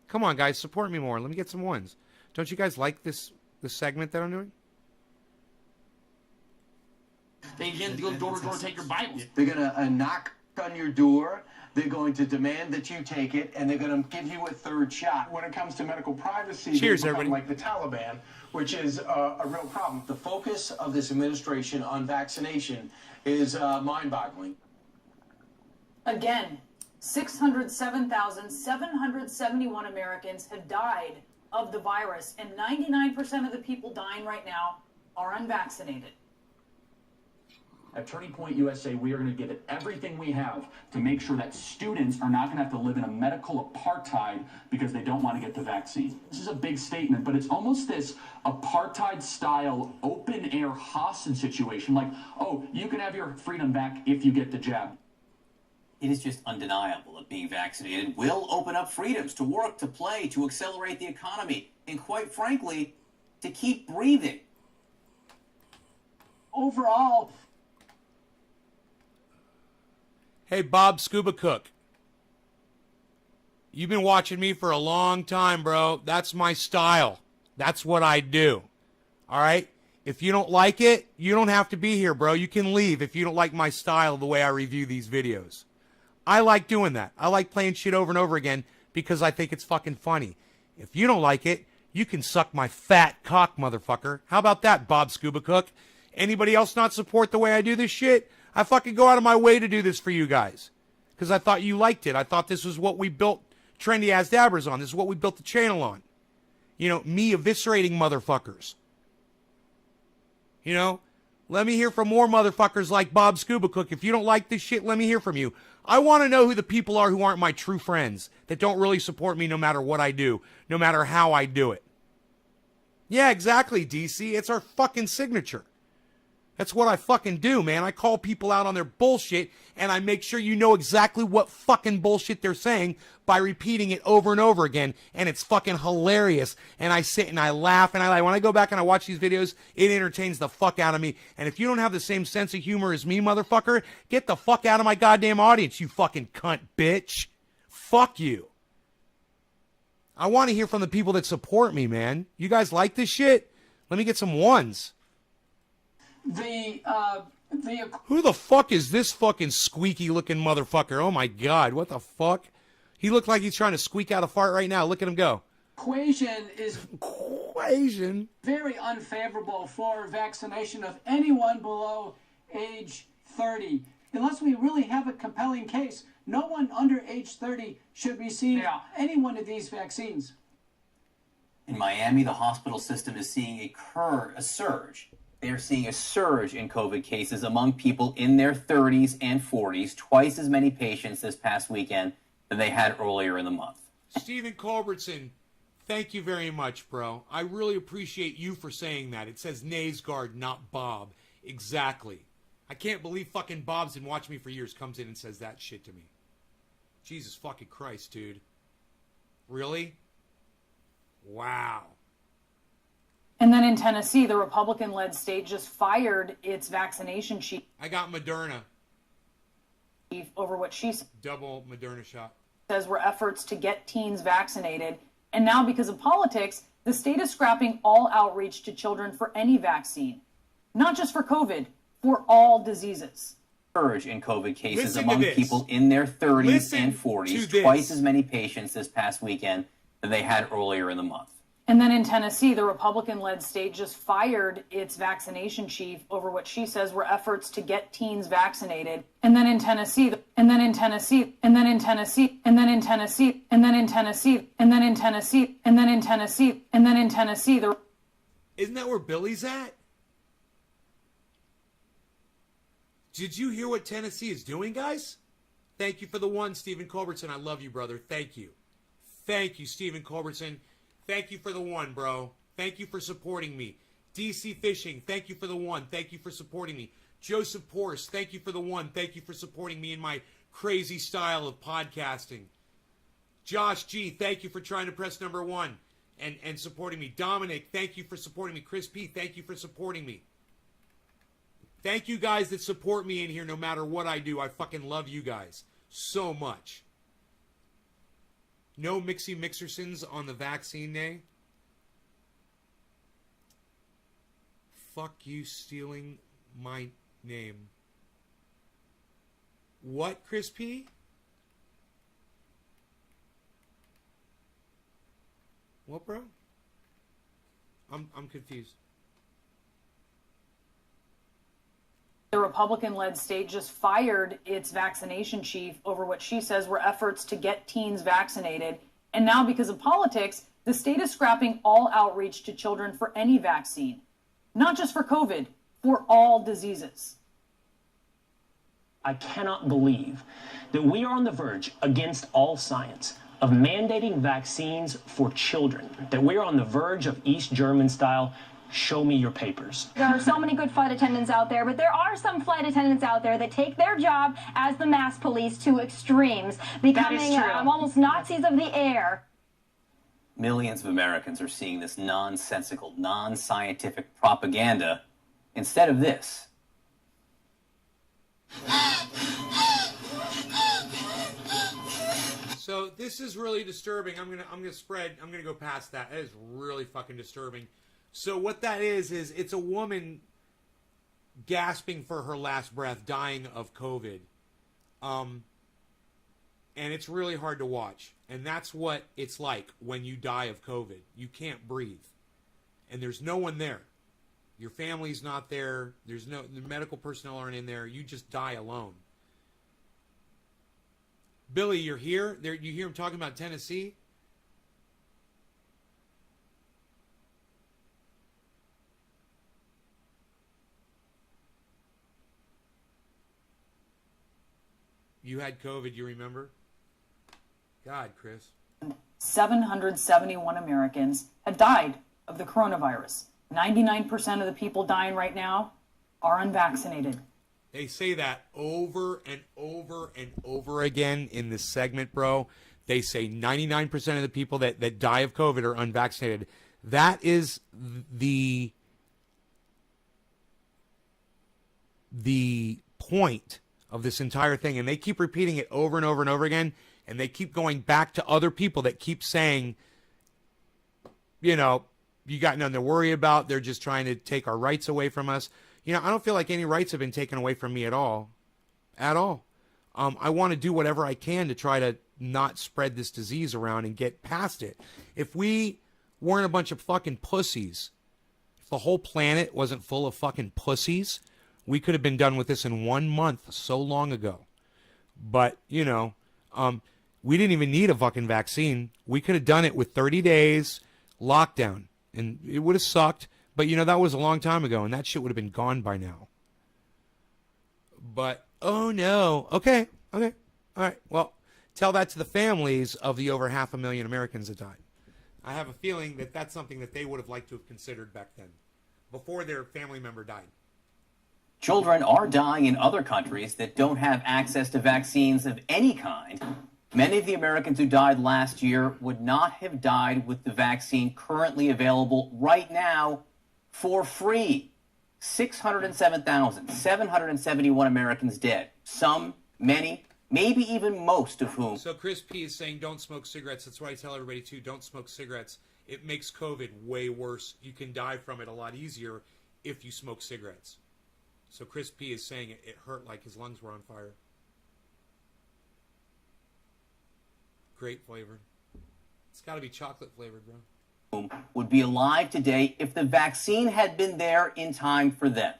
Come on, guys, support me more. Let me get some ones. Don't you guys like this segment that I'm doing? They can go door to door, take your Bibles. They're going to knock on your door. They're going to demand that you take it, and they're going to give you a third shot. When it comes to medical privacy, cheers, they become everybody. Like the Taliban, which is a real problem. The focus of this administration on vaccination is mind-boggling. Again, 607,771 Americans have died of the virus, and 99% of the people dying right now are unvaccinated. At Turning Point USA, we are going to give it everything we have to make sure that students are not going to have to live in a medical apartheid because they don't want to get the vaccine. This is a big statement, but it's almost this apartheid-style open-air hostage situation, like, oh, you can have your freedom back if you get the jab. It is just undeniable that being vaccinated will open up freedoms to work, to play, to accelerate the economy, and quite frankly, to keep breathing. Overall, Hey, Bob Scuba Cook. You've been watching me for a long time, bro. That's my style. That's what I do. All right? If you don't like it, you don't have to be here, bro. You can leave if you don't like my style, the way I review these videos. I like doing that. I like playing shit over and over again because I think it's fucking funny. If you don't like it, you can suck my fat cock, motherfucker. How about that, Bob Scuba Cook? Anybody else not support the way I do this shit? I fucking go out of my way to do this for you guys. Because I thought you liked it. I thought this was what we built Trendy As Dabbers on. This is what we built the channel on. You know, me eviscerating motherfuckers. You know, let me hear from more motherfuckers like Bob Scuba Cook. If you don't like this shit, let me hear from you. I want to know who the people are who aren't my true friends, that don't really support me no matter what I do, no matter how I do it. Yeah, exactly, DC. It's our fucking signature. That's what I fucking do, man. I call people out on their bullshit, and I make sure you know exactly what fucking bullshit they're saying by repeating it over and over again, and it's fucking hilarious. And I sit and I laugh, and when I go back and I watch these videos, it entertains the fuck out of me. And if you don't have the same sense of humor as me, motherfucker, get the fuck out of my goddamn audience, you fucking cunt bitch. Fuck you. I want to hear from the people that support me, man. You guys like this shit? Let me get some ones. Who the fuck is this fucking squeaky looking motherfucker? Oh my god, what the fuck? He looked like he's trying to squeak out a fart right now. Look at him go. Equation is very unfavorable for vaccination of anyone below age 30. Unless we really have a compelling case, no one under age 30 should receive any one of these vaccines. In Miami, the hospital system is seeing a surge. They are seeing a surge in COVID cases among people in their 30s and 40s, twice as many patients this past weekend than they had earlier in the month. Stephen Culbertson, thank you very much, bro. I really appreciate you for saying that. It says Naysguard, not Bob. Exactly. I can't believe fucking Bob's been watching me for years, comes in and says that shit to me. Jesus fucking Christ, dude. Really? Wow. And then in Tennessee, the Republican-led state just fired its vaccination chief. I got Moderna. Over what she Double Moderna shot. Says were efforts to get teens vaccinated. And now because of politics, the state is scrapping all outreach to children for any vaccine. Not just for COVID, for all diseases. Surge in COVID cases among people in their 30s and 40s, twice as many patients this past weekend than they had earlier in the month. And then in Tennessee, the Republican-led state just fired its vaccination chief over what she says were efforts to get teens vaccinated. And then in Tennessee, and then in Tennessee, and then in Tennessee, and then in Tennessee, and then in Tennessee, and then in Tennessee, and then in Tennessee, and then in Tennessee. Isn't that where Billy's at? Did you hear what Tennessee is doing, guys? Thank you for the one, Stephen Culbertson. I love you, brother. Thank you. Thank you, Stephen Culbertson. Thank you for the one, bro. Thank you for supporting me. DC Fishing, thank you for the one. Thank you for supporting me. Joseph Porce, thank you for the one. Thank you for supporting me in my crazy style of podcasting. Josh G, thank you for trying to press number one and supporting me. Dominic, thank you for supporting me. Chris P, thank you for supporting me. Thank you guys that support me in here no matter what I do. I fucking love you guys so much. No Mixie Mixersons on the vaccine day. Fuck you stealing my name. What, Chris P? What, bro? I'm confused. The Republican-led state just fired its vaccination chief over what she says were efforts to get teens vaccinated. And now because of politics, the state is scrapping all outreach to children for any vaccine. Not just for COVID, for all diseases. I cannot believe that we are on the verge, against all science, of mandating vaccines for children, that we are on the verge of East German style. Show me your papers. There are so many good flight attendants out there, but there are some flight attendants out there that take their job as the mass police to extremes, becoming almost Nazis of the air. Millions of Americans are seeing this nonsensical, non-scientific propaganda instead of this. So this is really disturbing. I'm gonna go past that. That is really fucking disturbing. So what that is it's a woman gasping for her last breath, dying of COVID. And it's really hard to watch. And that's what it's like when you die of COVID. You can't breathe. And there's no one there. Your family's not there. There's no, the medical personnel aren't in there. You just die alone. Billy, you're here. There, you hear him talking about Tennessee. You had COVID, you remember? God, Chris. 771 Americans had died of the coronavirus. 99% of the people dying right now are unvaccinated. They say that over and over and over again in this segment, bro. They say 99% of the people that die of COVID are unvaccinated. That is the point of this entire thing. And they keep repeating it over and over and over again. And they keep going back to other people that keep saying, you know, you got nothing to worry about. They're just trying to take our rights away from us. You know, I don't feel like any rights have been taken away from me at all. At all. I want to do whatever I can to try to not spread this disease around and get past it. If we weren't a bunch of fucking pussies, if the whole planet wasn't full of fucking pussies, we could have been done with this in 1 month so long ago. But, you know, we didn't even need a fucking vaccine. We could have done it with 30 days lockdown. And it would have sucked. But, you know, that was a long time ago. And that shit would have been gone by now. But, oh, no. Okay. All right. Well, tell that to the families of the over 500,000 Americans that died. I have a feeling that that's something that they would have liked to have considered back then, before their family member died. Children are dying in other countries that don't have access to vaccines of any kind. Many of the Americans who died last year would not have died with the vaccine currently available right now for free. 607,771 Americans dead. Some, many, maybe even most of whom. So Chris P is saying don't smoke cigarettes. That's why I tell everybody too, don't smoke cigarettes. It makes COVID way worse. You can die from it a lot easier if you smoke cigarettes. So Chris P is saying it hurt like his lungs were on fire. Great flavor. It's got to be chocolate flavored, bro. Would be alive today if the vaccine had been there in time for them.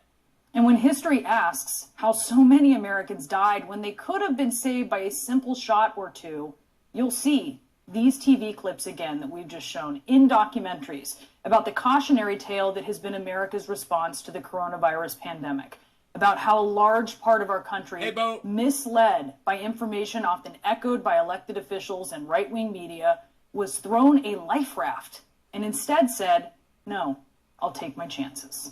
And when history asks how so many Americans died when they could have been saved by a simple shot or two, you'll see these TV clips again that we've just shown in documentaries about the cautionary tale that has been America's response to the coronavirus pandemic, about how a large part of our country, misled by information often echoed by elected officials and right-wing media, was thrown a life raft and instead said, no, I'll take my chances.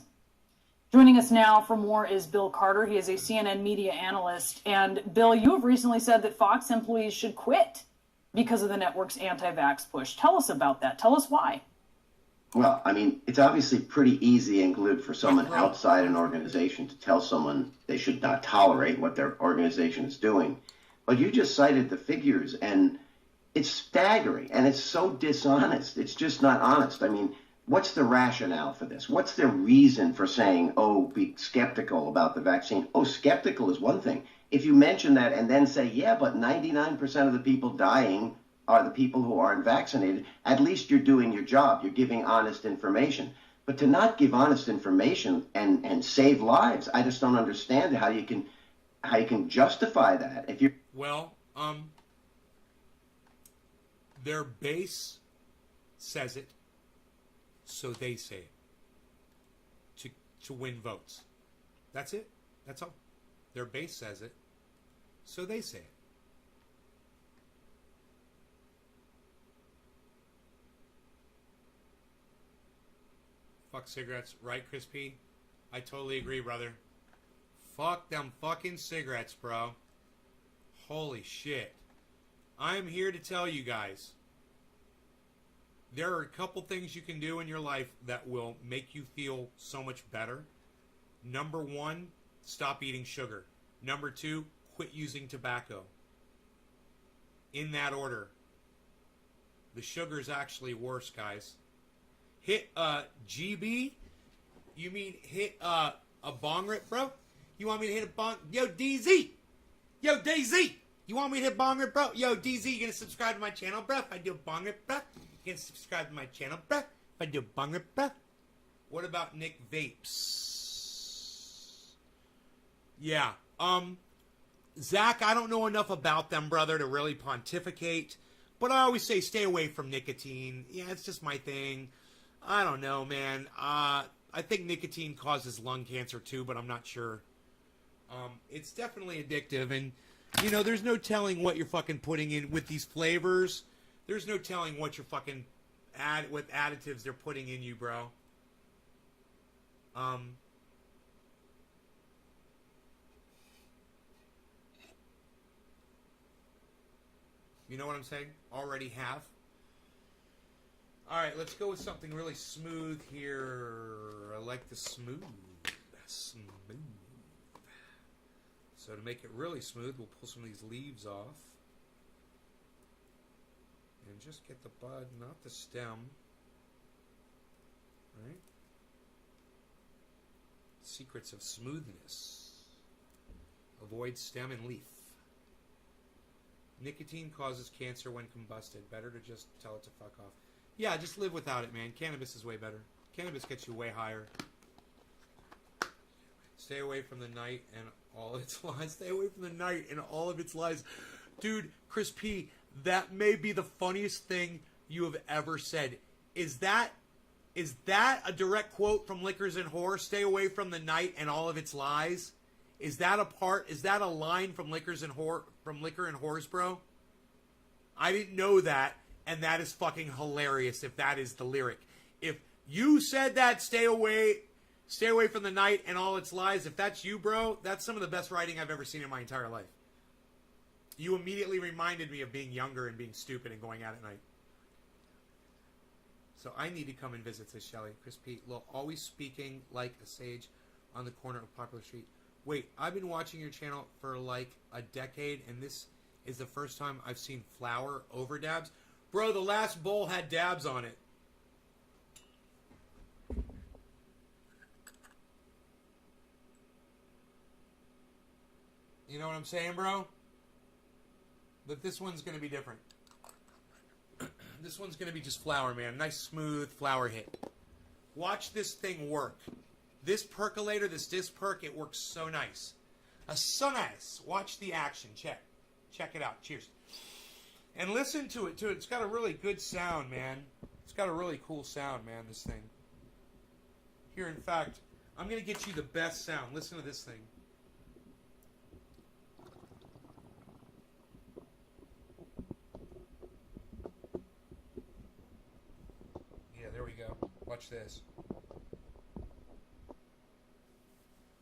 Joining us now for more is Bill Carter. He is a CNN media analyst. And Bill, you have recently said that Fox employees should quit because of the network's anti-vax push. Tell us about that. Tell us why. Well, I mean, it's obviously pretty easy and good for someone outside an organization to tell someone they should not tolerate what their organization is doing. But you just cited the figures, and it's staggering, and it's so dishonest. It's just not honest. I mean, what's the rationale for this? What's the reason for saying, oh, be skeptical about the vaccine? Oh, skeptical is one thing. If you mention that and then say, yeah, but 99% of the people dying are the people who aren't vaccinated, at least you're doing your job. You're giving honest information. But to not give honest information and save lives, I just don't understand how you can justify that. If you're their base says it, so they say it to win votes. That's it. That's all. Their base says it, so they say it. Fuck cigarettes, right, Chris P? I totally agree, brother. Fuck them fucking cigarettes, bro. Holy shit. I'm here to tell you guys, there are a couple things you can do in your life that will make you feel so much better. Number one, stop eating sugar. Number two, quit using tobacco. In that order. The sugar's actually worse, guys. Hit GB? You mean hit a bong rip, bro? You want me to hit a bong? Yo, DZ! Yo, DZ! You want me to hit bong rip, bro? Yo, DZ, you gonna subscribe to my channel, bro? If I do a bong rip, bro? You gonna subscribe to my channel, bro? If I do a bong rip, bro? What about Nick Vapes? Yeah. Zach, I don't know enough about them, brother, to really pontificate. But I always say stay away from nicotine. Yeah, it's just my thing. I don't know, man. I think nicotine causes lung cancer too, but I'm not sure. It's definitely addictive, and you know, there's no telling what you're fucking putting in with these flavors. There's no telling what you're fucking what additives they're putting in you, bro. You know what I'm saying? Already have. All right, let's go with something really smooth here. I like the smooth. Smooth. So to make it really smooth, we'll pull some of these leaves off. And just get the bud, not the stem. Right? Secrets of smoothness. Avoid stem and leaf. Nicotine causes cancer when combusted. Better to just tell it to fuck off. Yeah, just live without it, man. Cannabis is way better. Cannabis gets you way higher. Stay away from the night and all its lies. Stay away from the night and all of its lies. Dude, Chris P., that may be the funniest thing you have ever said. Is that a direct quote from Liquors and Whore? Stay away from the night and all of its lies? Is that a line from Liquors and Whore, from Liquor and Whores, bro? I didn't know that, and that is fucking hilarious if that is the lyric. If you said that, stay away from the night and all its lies, if that's you, bro, that's some of the best writing I've ever seen in my entire life. You immediately reminded me of being younger and being stupid and going out at night. So I need to come and visit this, Shelley. Chris P. Always speaking like a sage on the corner of Popular Street. Wait, I've been watching your channel for like a decade, and this is the first time I've seen flour over dabs. Bro, the last bowl had dabs on it. You know what I'm saying, bro? But this one's going to be different. This one's going to be just flour, man. Nice, smooth flour hit. Watch this thing work. This percolator, this disc perk, it works so nice. So nice. Watch the action. Check it out. Cheers. And listen to it, too. It's got a really good sound, man. It's got a really cool sound, man, this thing. Here, in fact, I'm going to get you the best sound. Listen to this thing. Yeah, there we go. Watch this.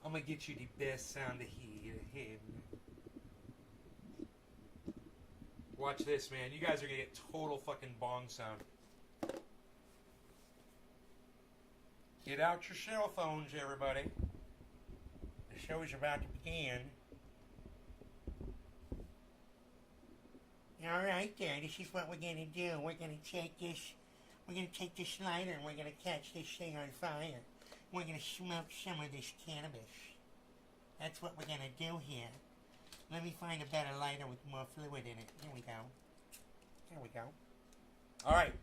I'm going to get you the best sound to hear. Watch this, man. You guys are going to get total fucking bong sound. Get out your cell phones, everybody. The show is about to begin. Alright there, this is what we're going to do. We're going to take this lighter and we're going to catch this thing on fire. We're going to smoke some of this cannabis. That's what we're going to do here. Let me find a better lighter with more fluid in it. Here we go. There we go. Alright.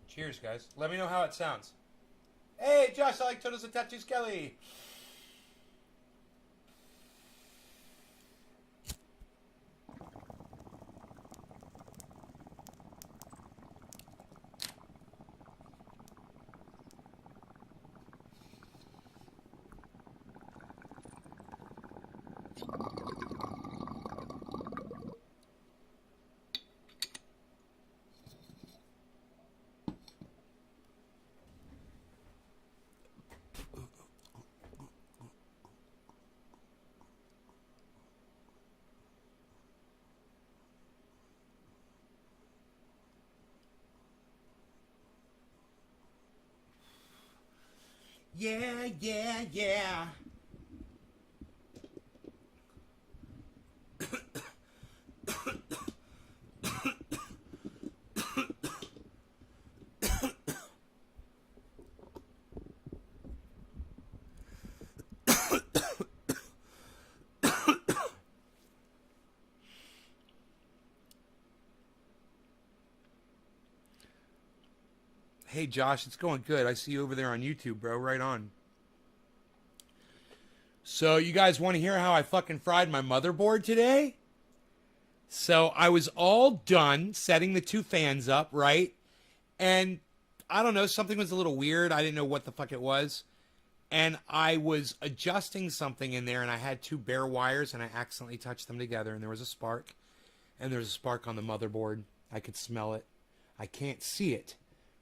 Cheers, guys. Let me know how it sounds. Hey, Josh, I like Toto's and Tattoos Kelly. Yeah, yeah, yeah. Hey, Josh, it's going good. I see you over there on YouTube, bro. Right on. So you guys want to hear how I fucking fried my motherboard today? So I was all done setting the 2 fans up, right? And I don't know, something was a little weird. I didn't know what the fuck it was. And I was adjusting something in there, and I had 2 bare wires, and I accidentally touched them together, and there was a spark. And there's a spark on the motherboard. I could smell it. I can't see it,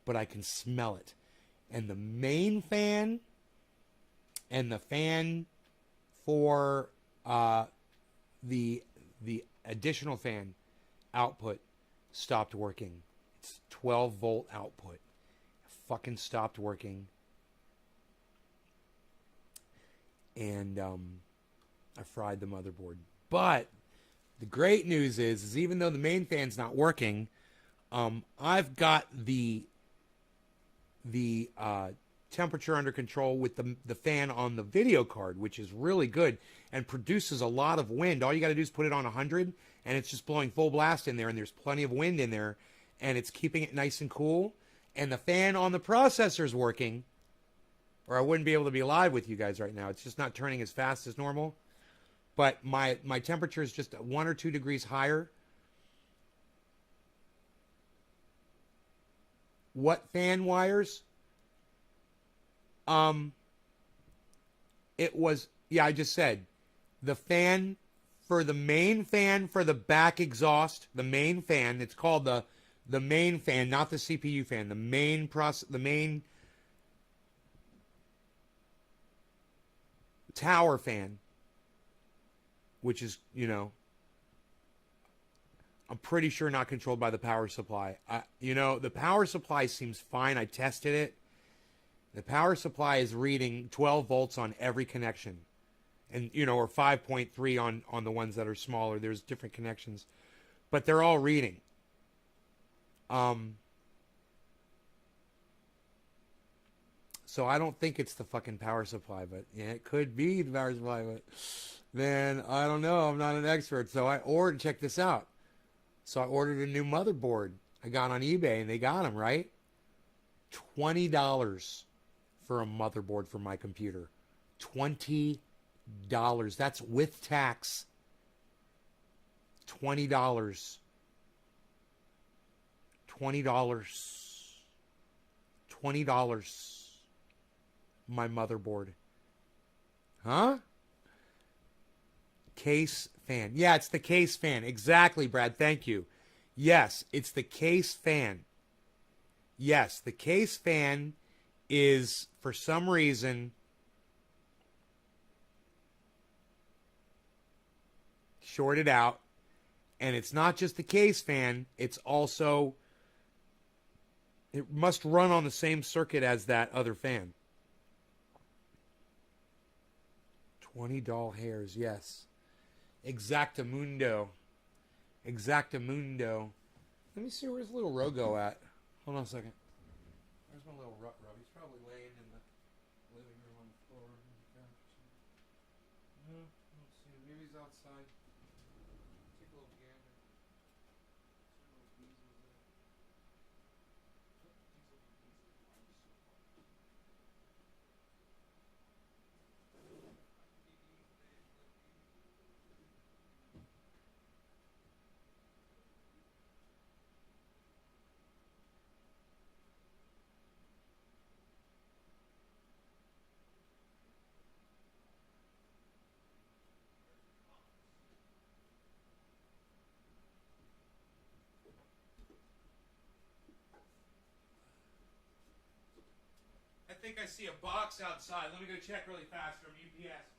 but I can smell it. And the main fan and the fan for the additional fan output stopped working. It's 12-volt output. Fucking stopped working. And I fried the motherboard. But the great news is even though the main fan's not working, I've got the temperature under control with the fan on the video card, which is really good and produces a lot of wind. All you got to do is put it on 100, and it's just blowing full blast in there, and there's plenty of wind in there, and it's keeping it nice and cool. And the fan on the processor's working, or I wouldn't be able to be live with you guys right now. It's just not turning as fast as normal. But my temperature is just 1 or 2 degrees higher. What fan wires? It was, yeah, I just said the fan for the main fan for the back exhaust, the main fan, it's called the main fan, not the CPU fan, the main tower fan, which is, you know, I'm pretty sure not controlled by the power supply. The power supply seems fine. I tested it. The power supply is reading 12 volts on every connection. And, or 5.3 on the ones that are smaller. There's different connections. But they're all reading. So I don't think it's the fucking power supply, but yeah, it could be the power supply, but then I don't know. I'm not an expert. So check this out. So I ordered a new motherboard. I got on eBay and they got them, right? $20 for a motherboard for my computer. $20. That's with tax. $20. $20. My motherboard. Huh? Case fan. Yeah, it's the case fan. Exactly, Brad. Thank you. Yes, it's the case fan. Yes, the case fan is, for some reason, shorted out. And it's not just the case fan. It's also, it must run on the same circuit as that other fan. 20 doll hairs, yes. Exactamundo. Exactamundo. Let me see, where's little Rogo at? Hold on a second. Where's my little rut rub? He's probably laying in the living room on the floor. No, I don't see him. Maybe he's outside. Take a little gander. I think I see a box outside. Let me go check really fast from UPS.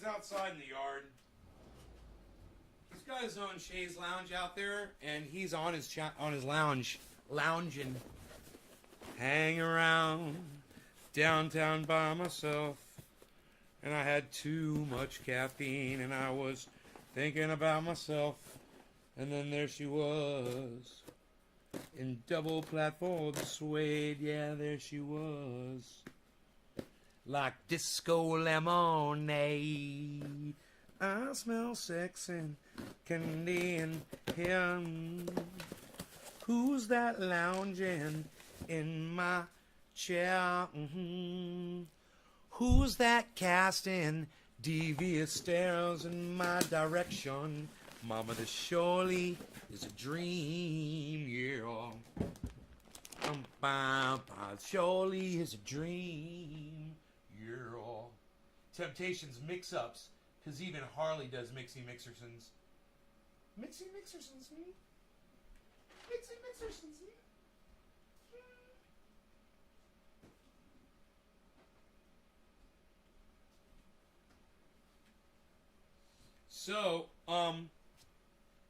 outside in the yard. He's got his own chaise lounge out there, and he's on his lounge, lounging, hanging around downtown by myself. And I had too much caffeine, and I was thinking about myself. And then there she was, in double platform suede. Yeah, there she was, like disco lemonade. I smell sex and candy in here. Who's that lounging in my chair? Who's that casting devious stares in my direction? Mama, this surely is a dream, yeah. Surely is a dream, yeah. Temptations mix-ups, because even Harley does Mixie Mixersons. Mixie Mixersons, Mixie Mixersons, So,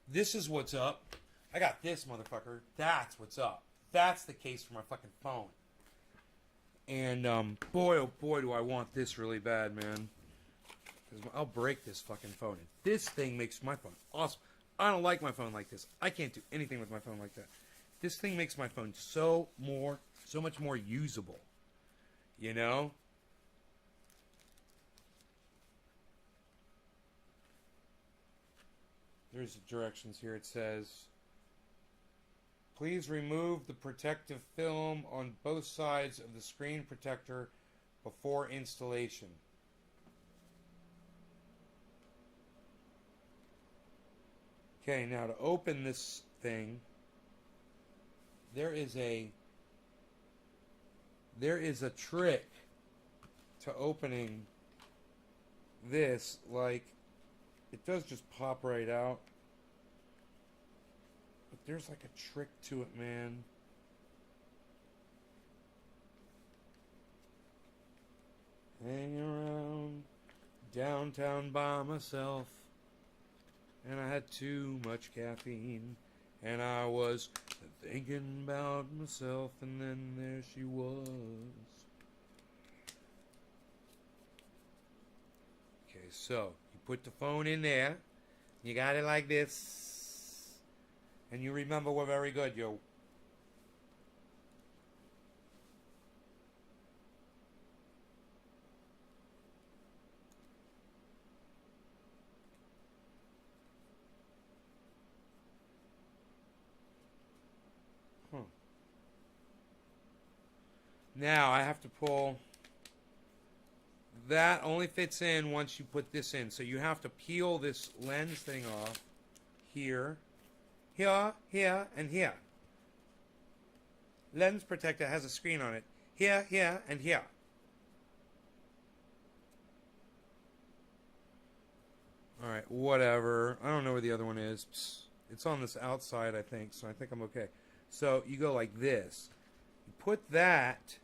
this is what's up. I got this, motherfucker. That's what's up. That's the case for my fucking phone. And, boy, oh boy, do I want this really bad, man. 'Cause I'll break this fucking phone. And this thing makes my phone awesome. I don't like my phone like this. I can't do anything with my phone like that. This thing makes my phone so much more usable. You know? There's the directions here. It says, please remove the protective film on both sides of the screen protector before installation. Okay, now to open this thing, there is a trick to opening this. Like, it does just pop right out, but there's like a trick to it, man. Hanging around downtown by myself, and I had too much caffeine, and I was thinking about myself, and then there she was. Okay, so you put the phone in there, you got it like this, and you remember we're very good, yo. Now I have to pull. That only fits in once you put this in. So you have to peel this lens thing off. Here, here, here, and here. Lens protector has a screen on it. Here, here, and here. Alright, whatever. I don't know where the other one is. Psst. It's on this outside, I think, so I think I'm okay. So you go like this. You put that.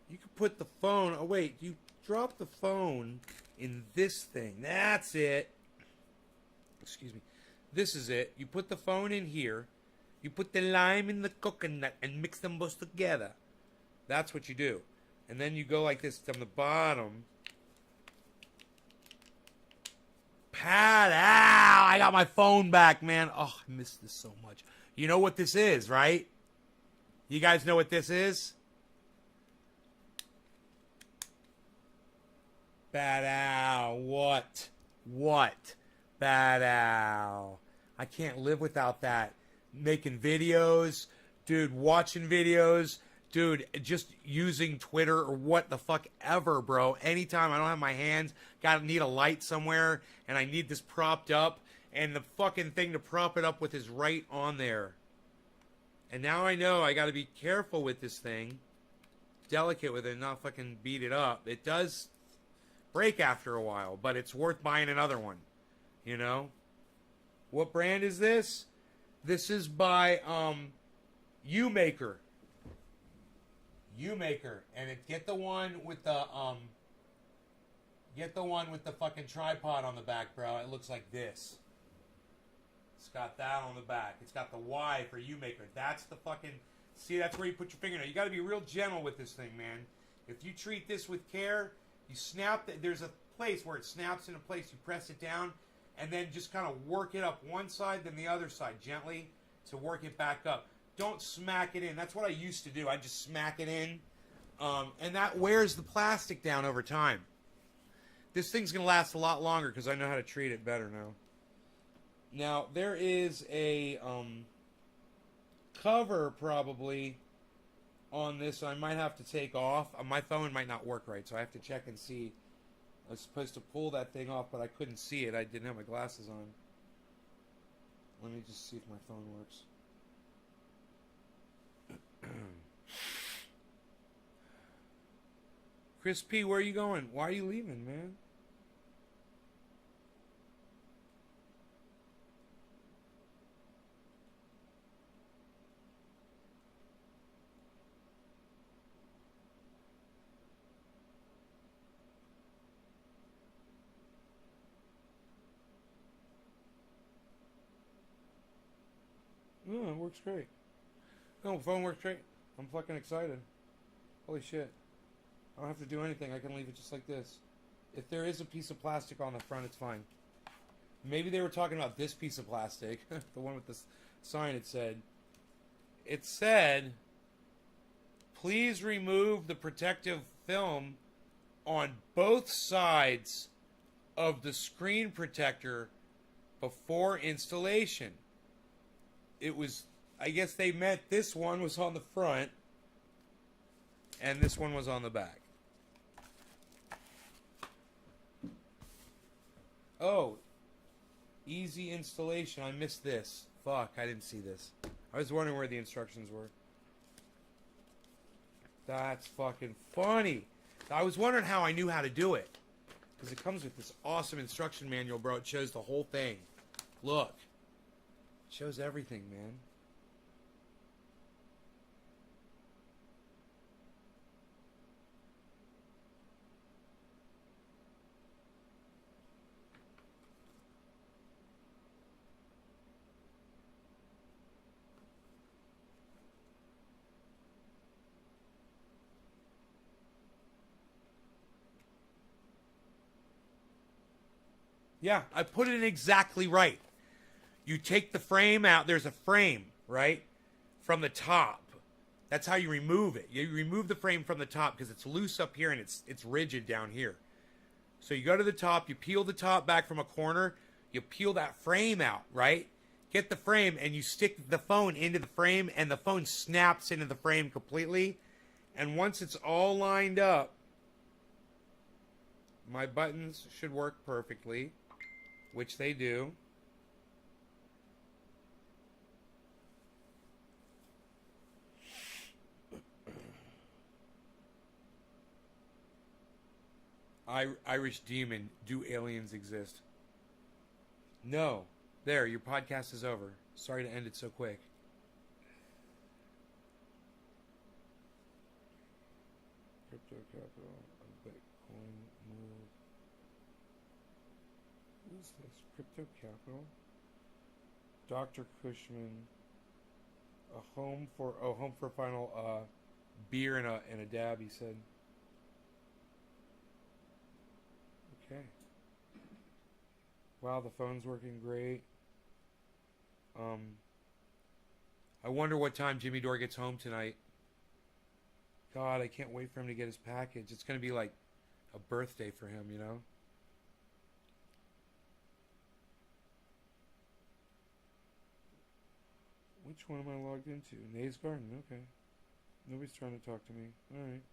You could put the phone. Oh, wait. You drop the phone in this thing. That's it. Excuse me. This is it. You put the phone in here. You put the lime in the coconut and mix them both together. That's what you do. And then you go like this from the bottom. Pat out. I got my phone back, man. Oh, I missed this so much. You know what this is, right? You guys know what this is? Bad Al. What? What? Bad Al. I can't live without that. Making videos. Dude, watching videos. Dude, just using Twitter or what the fuck ever, bro. Anytime I don't have my hands, need a light somewhere, and I need this propped up, and the fucking thing to prop it up with is right on there. And now I know I gotta be careful with this thing. Delicate with it, not fucking beat it up. It does break after a while, but it's worth buying another one. You know? What brand is this? This is by Umaker. Umaker. And get the one with the Get the one with the fucking tripod on the back, bro. It looks like this. It's got that on the back. It's got the Y for you maker. That's the fucking... See, that's where you put your finger. Now, you got to be real gentle with this thing, man. If you treat this with care, you snap... There's a place where it snaps into place. You press it down, and then just kind of work it up one side, then the other side, gently, to work it back up. Don't smack it in. That's what I used to do. I just smack it in, and that wears the plastic down over time. This thing's going to last a lot longer because I know how to treat it better now. Now, there is a cover probably on this I might have to take off. My phone might not work right, so I have to check and see. I was supposed to pull that thing off, but I couldn't see it. I didn't have my glasses on. Let me just see if my phone works. Chris P., where are you going? Why are you leaving, man? No, it works great. No, phone works great. I'm fucking excited. Holy shit. I don't have to do anything. I can leave it just like this. If there is a piece of plastic on the front, it's fine. Maybe they were talking about this piece of plastic. The one with the sign, it said, please remove the protective film on both sides of the screen protector before installation. It was, I guess they meant this one was on the front and this one was on the back. Oh, easy installation. I missed this. Fuck, I didn't see this. I was wondering where the instructions were. That's fucking funny. I was wondering how I knew how to do it. Because it comes with this awesome instruction manual, bro. It shows the whole thing. Look. It shows everything, man. Yeah, I put it in exactly right. You take the frame out. There's a frame, right? From the top. That's how you remove it. You remove the frame from the top because it's loose up here and it's rigid down here. So you go to the top. You peel the top back from a corner. You peel that frame out, right? Get the frame and you stick the phone into the frame and the phone snaps into the frame completely. And once it's all lined up, my buttons should work perfectly, which they do. Irish Demon, do aliens exist? No. There, your podcast is over. Sorry to end it so quick. Crypto capital, Bitcoin move. Who's this? Crypto capital? Dr. Cushman. A home for a final beer and a dab, he said. Okay. Wow, the phone's working great. I wonder what time Jimmy Dore gets home tonight. God, I can't wait for him to get his package. It's going to be like a birthday for him, you know? Which one am I logged into? Nays Garden, okay. Nobody's trying to talk to me. Alright.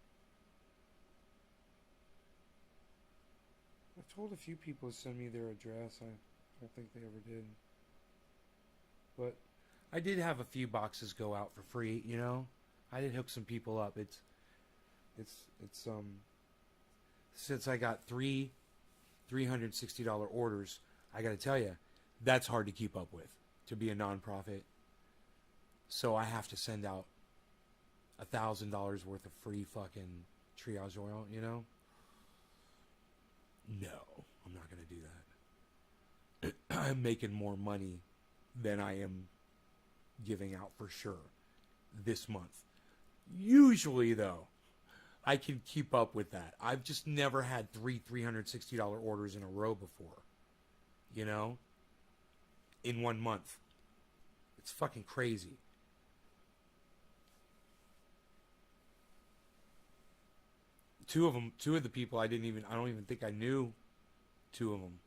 I told a few people to send me their address. I don't think they ever did. But I did have a few boxes go out for free, you know? I did hook some people up. It's since I got three $360 orders, I got to tell you, that's hard to keep up with to be a nonprofit. So I have to send out $1,000 worth of free fucking triage oil, you know? No, I'm not going to do that. I'm making more money than I am giving out for sure this month. Usually, though, I can keep up with that. I've just never had three $360 orders in a row before. You know? In 1 month. It's fucking crazy. Two of the people I don't even think I knew two of them.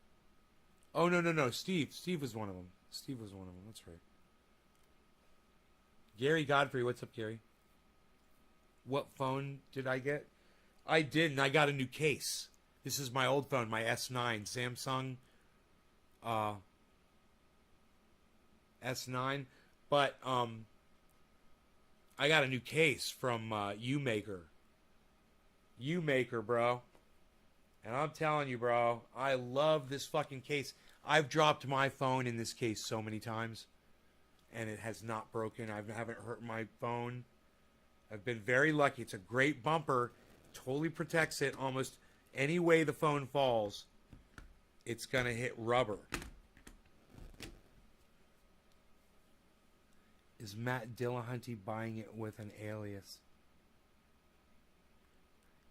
Oh, no. Steve was one of them. That's right. Gary Godfrey, what's up, Gary? What phone did I get? I did, and I got a new case. This is my old phone, my S9, Samsung S9. But I got a new case from UMaker. UMaker, bro. And I'm telling you, bro, I love this fucking case. I've dropped my phone in this case so many times, and it has not broken. I haven't hurt my phone. I've been very lucky. It's a great bumper. Totally protects it. Almost any way the phone falls, it's going to hit rubber. Is Matt Dillahunty buying it with an alias?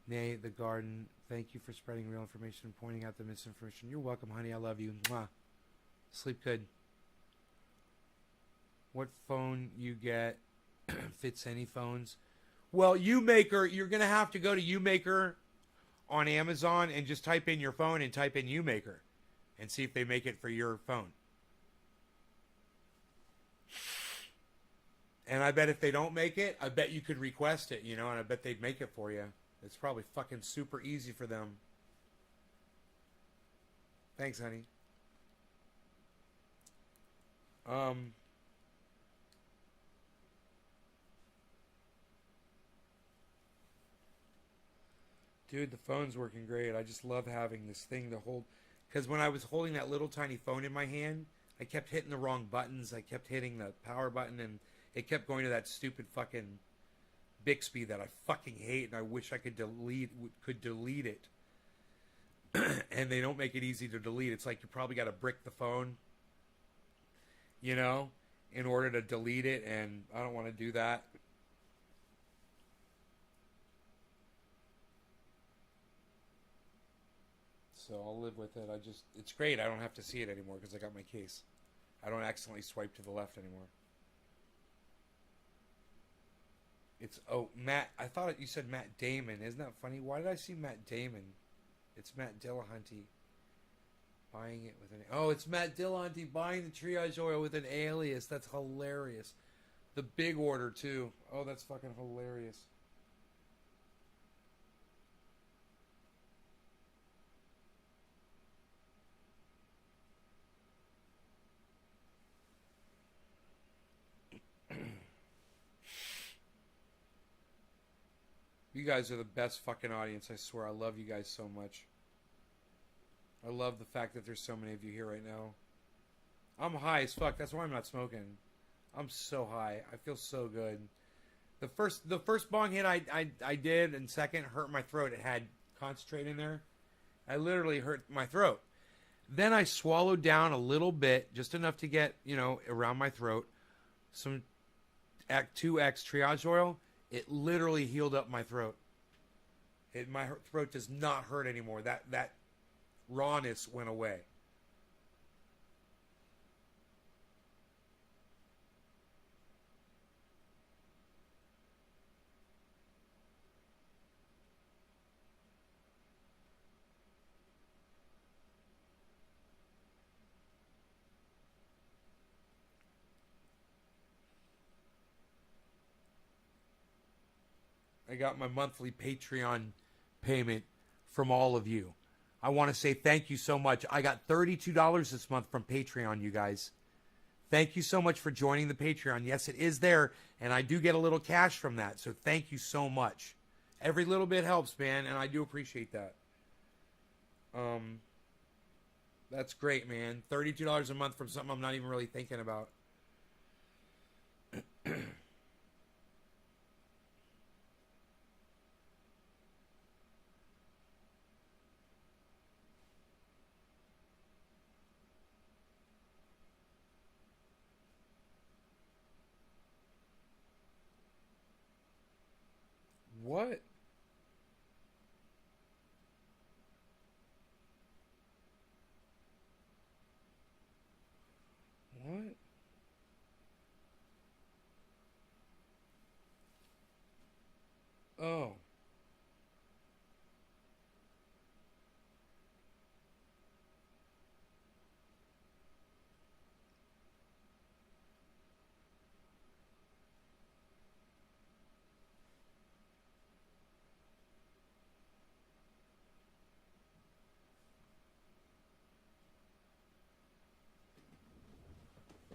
Nay, the garden. Thank you for spreading real information and pointing out the misinformation. You're welcome, honey. I love you. Mwah. Sleep good. What phone you get fits any phones? Well, UMaker, you're going to have to go to UMaker on Amazon and just type in your phone and type in UMaker and see if they make it for your phone. And I bet if they don't make it, I bet you could request it, and I bet they'd make it for you. It's probably fucking super easy for them. Thanks, honey. Dude, the phone's working great. I just love having this thing to hold. Because when I was holding that little tiny phone in my hand, I kept hitting the wrong buttons. I kept hitting the power button, and it kept going to that stupid fucking Bixby that I fucking hate, and I wish I could delete it. And they don't make it easy to delete. It's like you probably got to brick the phone, in order to delete it, and I don't want to do that. So I'll live with it. It's great. I don't have to see it anymore because I got my case. I don't accidentally swipe to the left anymore. Matt, I thought you said Matt Damon. Isn't that funny? Why did I see Matt Damon? It's Matt Dillahunty buying it with it's Matt Dillahunty buying the triage oil with an alias. That's hilarious. The big order, too. Oh, that's fucking hilarious. You guys are the best fucking audience, I swear. I love you guys so much. I love the fact that there's so many of you here right now. I'm high as fuck. That's why I'm not smoking. I'm so high. I feel so good. The first bong hit I did, and second hurt my throat. It had concentrate in there. I literally hurt my throat. Then I swallowed down a little bit, just enough to get, around my throat, some 2X triage oil. It literally healed up my throat. My throat does not hurt anymore. That rawness went away. I got my monthly Patreon payment from all of you. I want to say thank you so much. I got $32 this month from Patreon, you guys. Thank you so much for joining the Patreon. Yes, it is there, and I do get a little cash from that, so thank you so much. Every little bit helps, man, and I do appreciate that. That's great, man. $32 a month from something I'm not even really thinking about. What? What? Oh.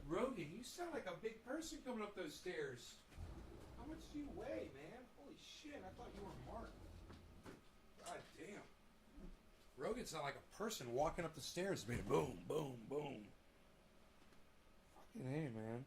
Rogan, you sound like a big person coming up those stairs. How much do you weigh, man? Holy shit, I thought you were Mark. God damn. Rogan sound like a person walking up the stairs, man. Boom, boom, boom. Fucking hey, man.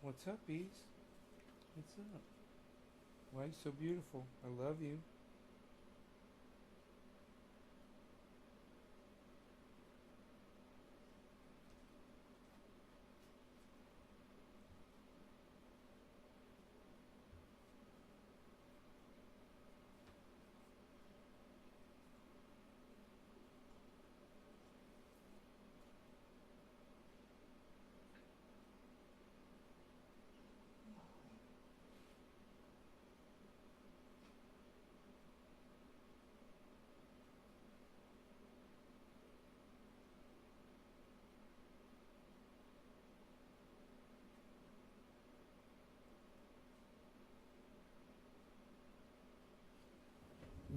What's up, Bees? What's up? Why are you so beautiful? I love you.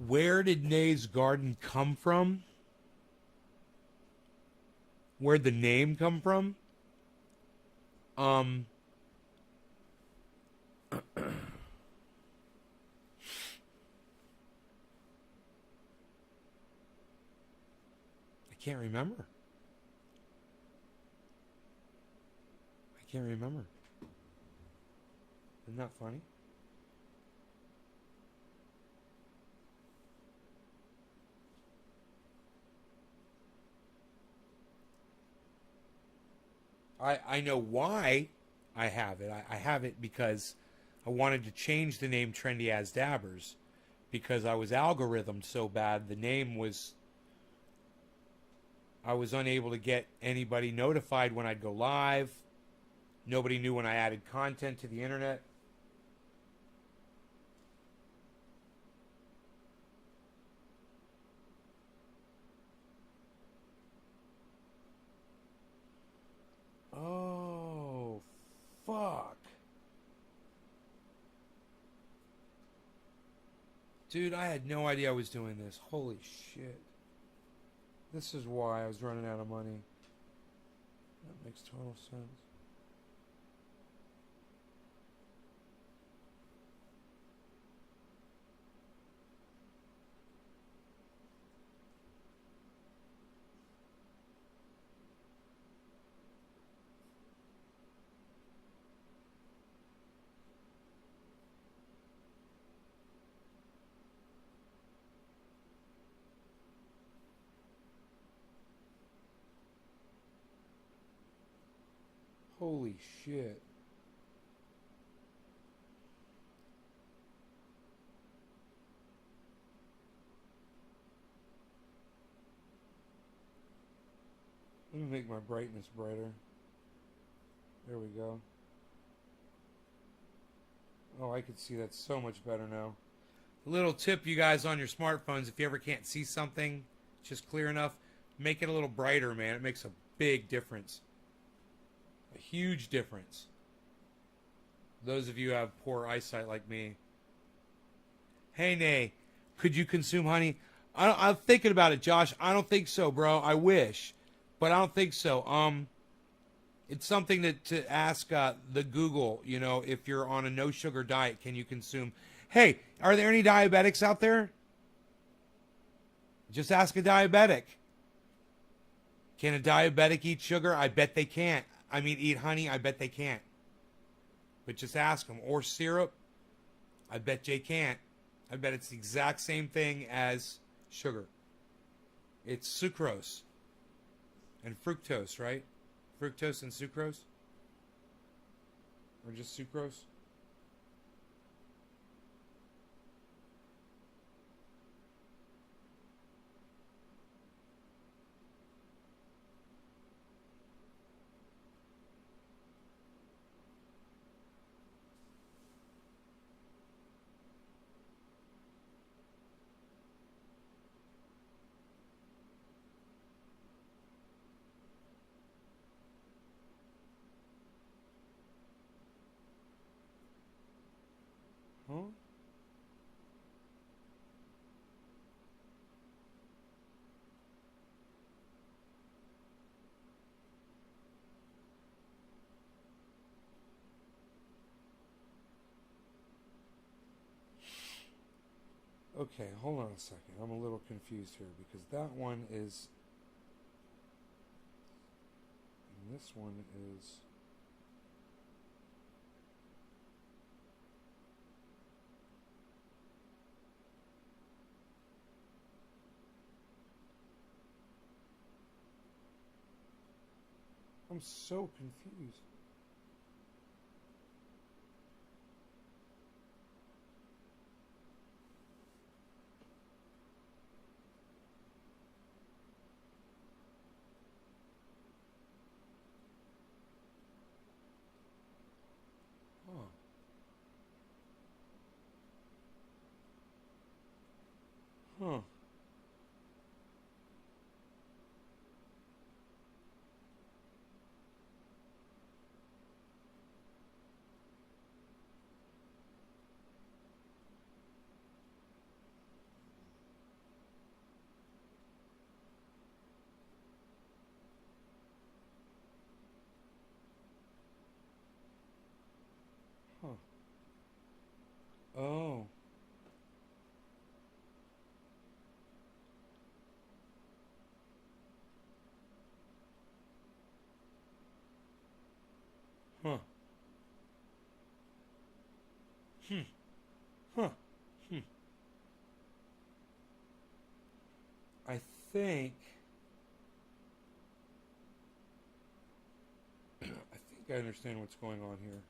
Where did Nay's Garden come from? Where'd the name come from? I can't remember. I can't remember. Isn't that funny? I know why I have it. I have it because I wanted to change the name Trendy as Dabbers because I was algorithmed so bad. The name was... I was unable to get anybody notified when I'd go live. Nobody knew when I added content to the internet. Oh, fuck. Dude, I had no idea I was doing this. Holy shit. This is why I was running out of money. That makes total sense. Holy shit. Let me make my brightness brighter. There we go. Oh, I can see that so much better now. A little tip, you guys, on your smartphones, if you ever can't see something just clear enough, make it a little brighter, man. It makes a big difference. A huge difference. Those of you who have poor eyesight like me. Hey, Nay, could you consume honey? I'm thinking about it, Josh. I don't think so, bro. I wish, but I don't think so. It's something to ask the Google. You know, if you're on a no sugar diet, can you consume? Hey, are there any diabetics out there? Just ask a diabetic. Can a diabetic eat sugar? I bet they can't. I mean, eat honey? I bet they can't. But just ask them. Or syrup? I bet they can't. I bet it's the exact same thing as sugar. It's sucrose and fructose, right? Fructose and sucrose? Or just sucrose? Huh? Okay, hold on a second. I'm a little confused here because that one is... And this one is... I'm so confused. Huh. Huh. Huh. Oh. Huh. Hmm. Huh. Hmm. I think... I think I understand what's going on here.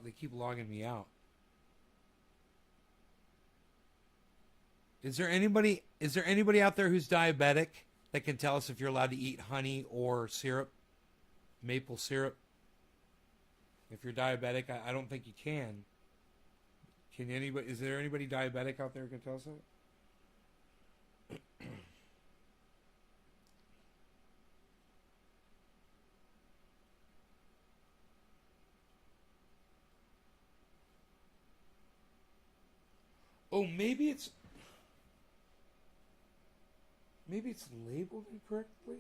They keep logging me out. Is there anybody out there who's diabetic that can tell us if you're allowed to eat honey or syrup? Maple syrup? If you're diabetic, I don't think you can. Can anybody? Is there anybody diabetic out there who can tell us that? Oh, maybe it's labeled incorrectly.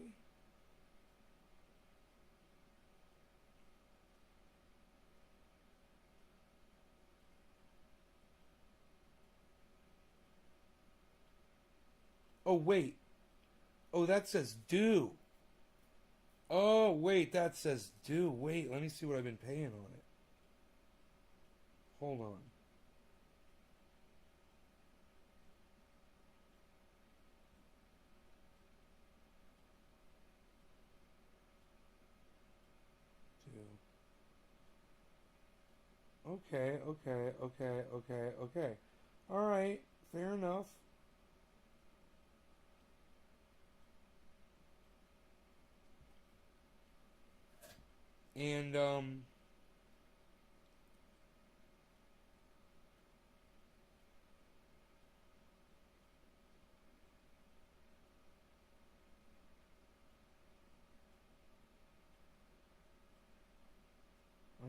Oh, wait. Oh, that says due. Oh, wait, that says due. Wait, let me see what I've been paying on it. Hold on. Okay. All right, fair enough. And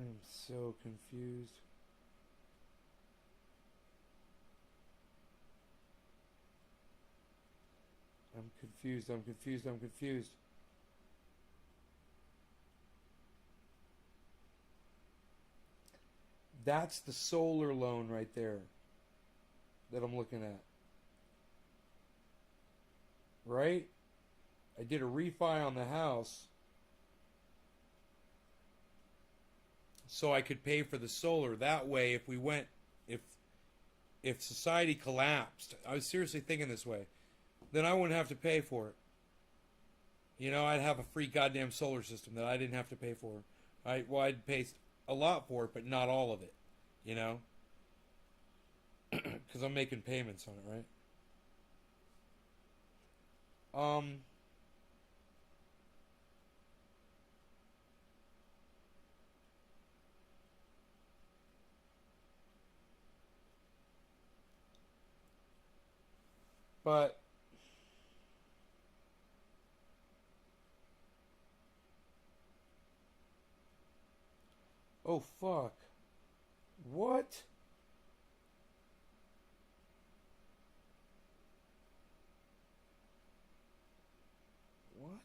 I'm so confused. I'm confused, I'm confused, I'm confused. That's the solar loan right there that I'm looking at. Right? I did a refi on the house so I could pay for the solar. That way, if we went, if society collapsed, I was seriously thinking this way, then I wouldn't have to pay for it. You know, I'd have a free goddamn solar system that I didn't have to pay for. I'd pay a lot for it, but not all of it. You know? Because I'm making payments on it, right? But oh fuck. What? What?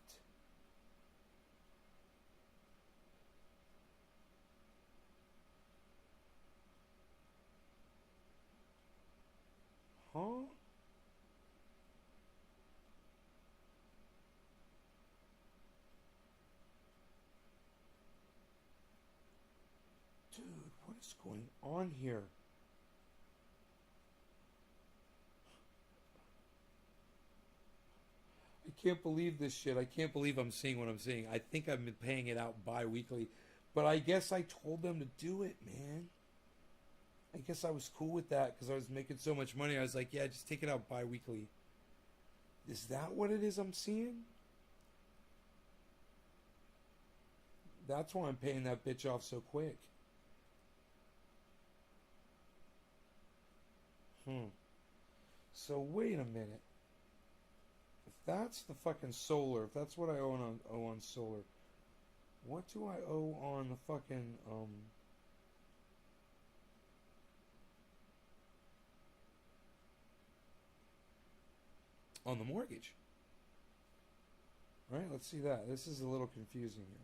Huh? Dude, what is going on here? I can't believe this shit. I can't believe I'm seeing what I'm seeing. I think I've been paying it out bi-weekly. But I guess I told them to do it, man. I guess I was cool with that because I was making so much money. I was like, yeah, just take it out bi-weekly. Is that what it is I'm seeing? That's why I'm paying that bitch off so quick. So wait a minute. If that's the fucking solar, if that's what I owe on solar, what do I owe on the fucking on the mortgage? Right? Let's see that. This is a little confusing here.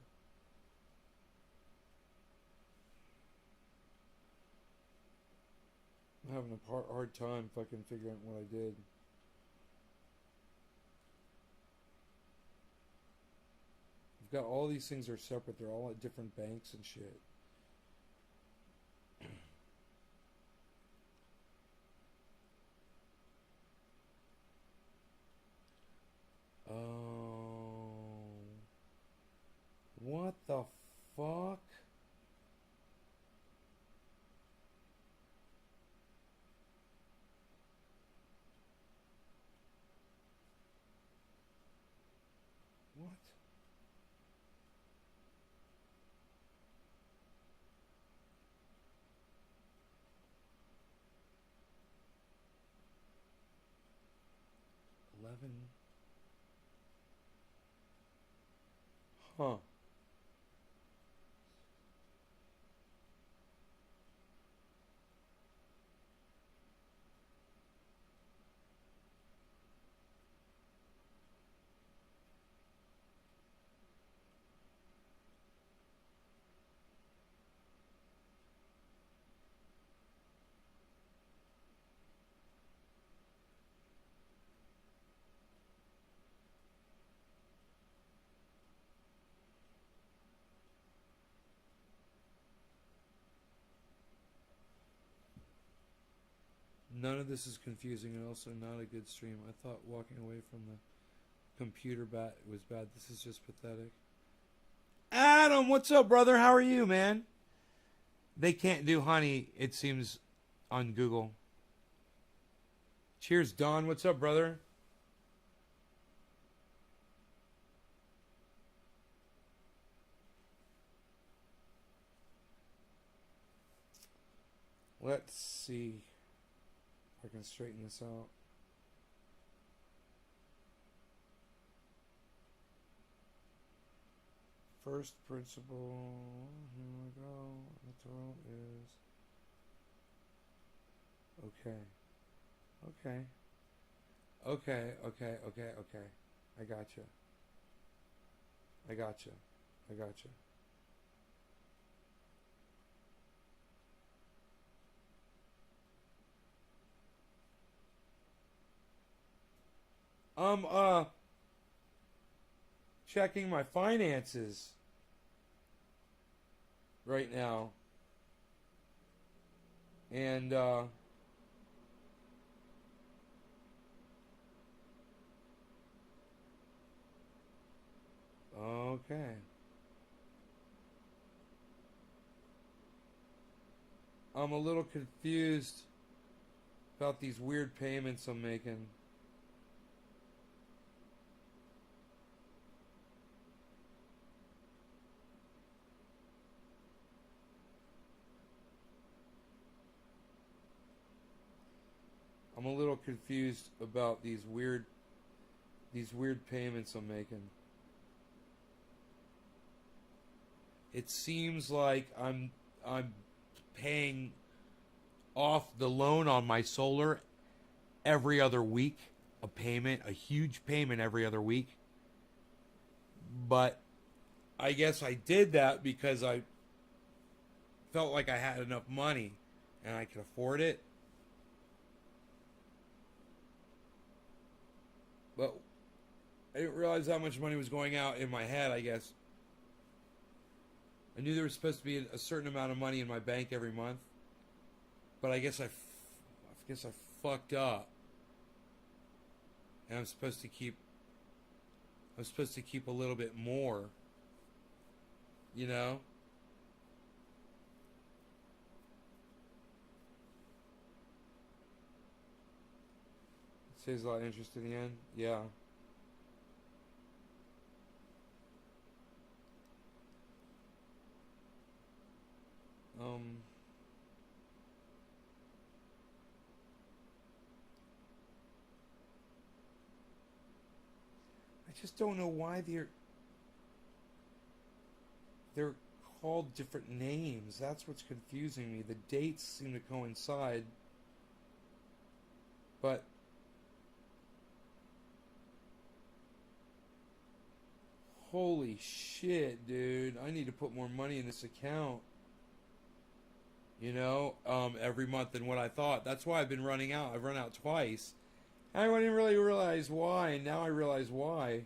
I'm having a hard time fucking figuring out what I did. I've got all these things are separate. They're all at different banks and shit. Oh. What the fuck? What? Huh. None of this is confusing and also not a good stream. I thought walking away from the computer was bad. This is just pathetic. Adam, what's up, brother? How are you, man? They can't do honey, it seems, on Google. Cheers, Don. What's up, brother? Let's see if I can straighten this out. First principle. Here we go. The total is. Okay. Okay. Okay. I gotcha. Checking my finances right now. And, okay. I'm a little confused about these weird payments I'm making. I'm a little confused about these weird payments I'm making. It seems like I'm paying off the loan on my solar every other week, a huge payment every other week. But I guess I did that because I felt like I had enough money and I could afford it. But I didn't realize how much money was going out in my head, I guess. I knew there was supposed to be a certain amount of money in my bank every month. But I guess I fucked up. And I'm supposed to keep a little bit more. You know? It saves a lot of interest in the end. Yeah. I just don't know why they're called different names. That's what's confusing me. The dates seem to coincide, but holy shit, dude. I need to put more money in this account. You know, every month than what I thought. That's why I've been running out. I've run out twice. I didn't really realize why, and now I realize why.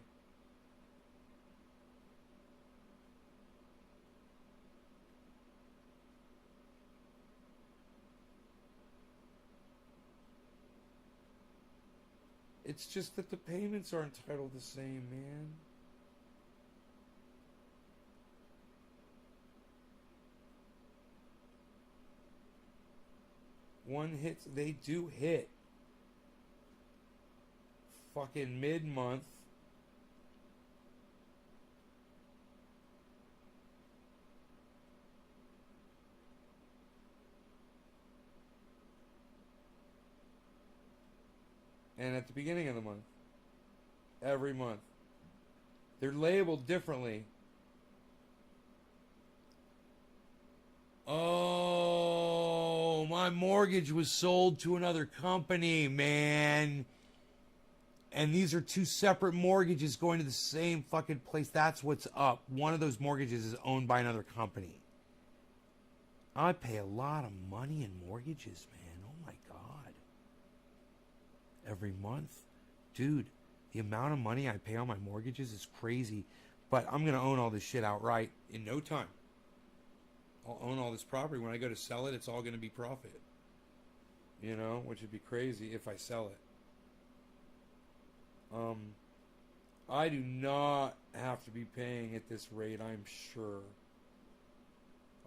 It's just that the payments aren't titled the same, man. One hits, they do hit. Fucking mid-month. And at the beginning of the month. Every month. They're labeled differently. Oh, my mortgage was sold to another company, man. And these are two separate mortgages going to the same fucking place. That's what's up. One of those mortgages is owned by another company. I pay a lot of money in mortgages, man. Oh my God. Every month. Dude, the amount of money I pay on my mortgages is crazy. But I'm going to own all this shit outright in no time. I'll own all this property. When I go to sell it, it's all going to be profit. You know, which would be crazy if I sell it. I do not have to be paying at this rate, I'm sure.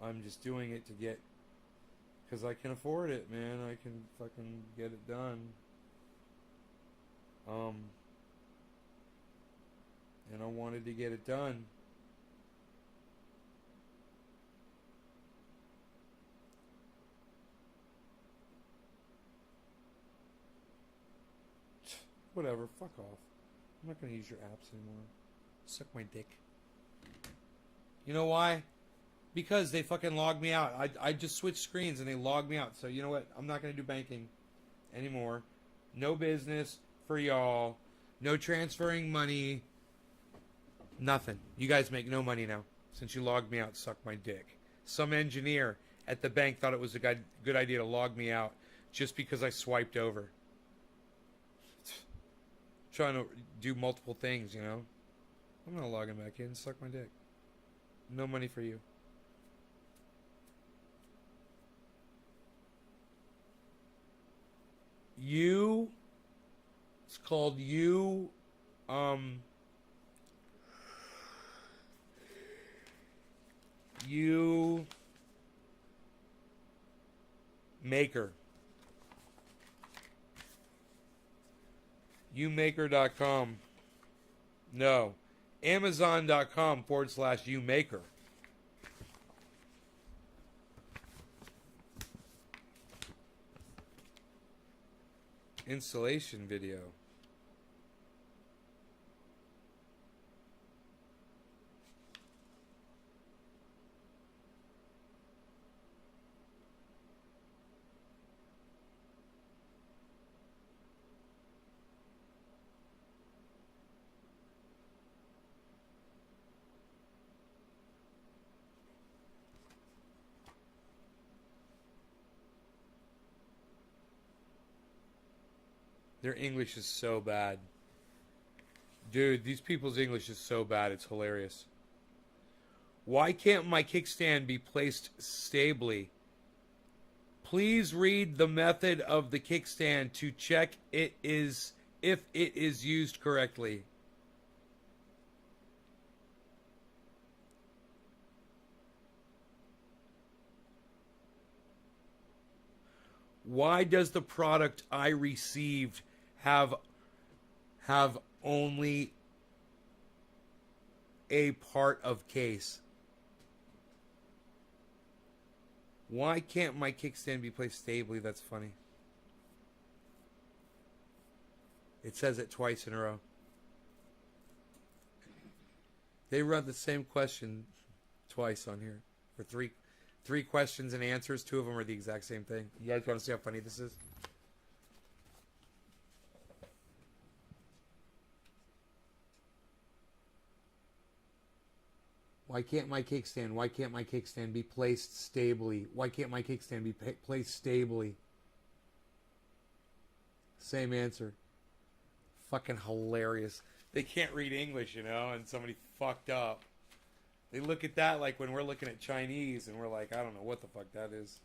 I'm just doing it to get, because I can afford it, man. I can fucking get it done. And I wanted to get it done. Whatever, fuck off. I'm not going to use your apps anymore. Suck my dick. You know why? Because they fucking logged me out. I just switched screens and they logged me out. So you know what? I'm not going to do banking anymore. No business for y'all. No transferring money. Nothing. You guys make no money now. Since you logged me out, suck my dick. Some engineer at the bank thought it was a good idea to log me out just because I swiped over. Trying to do multiple things, you know. I'm not logging back in. Suck my dick. No money for you. It's called Maker. Umaker.com. No. Amazon.com/Umaker. Installation video. Their English is so bad. Dude, these people's English is so bad, it's hilarious. Why can't my kickstand be placed stably? Please read the method of the kickstand to check if it is used correctly. Why does the product I received have only a part of case? Why can't my kickstand be placed stably? That's funny. It says it twice in a row. They run the same question twice on here for three questions and answers. Two of them are the exact same thing. You guys want to see how funny this is? Why can't my kickstand be placed stably? Why can't my kickstand be placed stably? Same answer. Fucking hilarious. They can't read English, you know, and somebody fucked up. They look at that like when we're looking at Chinese and we're like, I don't know what the fuck that is.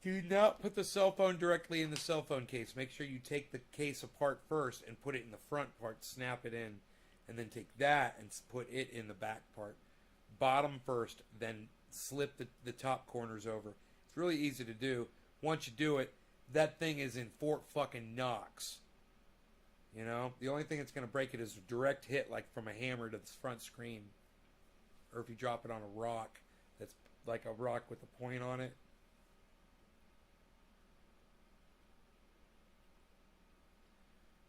Do not put the cell phone directly in the cell phone case. Make sure you take the case apart first and put it in the front part, snap it in, and then take that and put it in the back part. Bottom first, then slip the top corners over. It's really easy to do. Once you do it, that thing is in Fort fucking Knox. You know? The only thing that's going to break it is a direct hit, like from a hammer to the front screen. Or if you drop it on a rock that's like a rock with a point on it.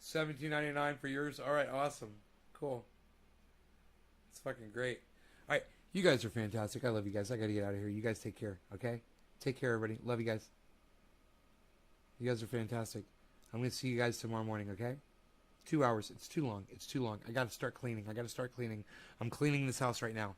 $17.99 for yours. All right, awesome, cool. It's fucking great. All right, you guys are fantastic. I love you guys. I gotta get out of here. You guys take care. Okay, take care, everybody. Love you guys. You guys are fantastic. I'm gonna see you guys tomorrow morning. Okay, 2 hours. It's too long. It's too long. I gotta start cleaning. I'm cleaning this house right now.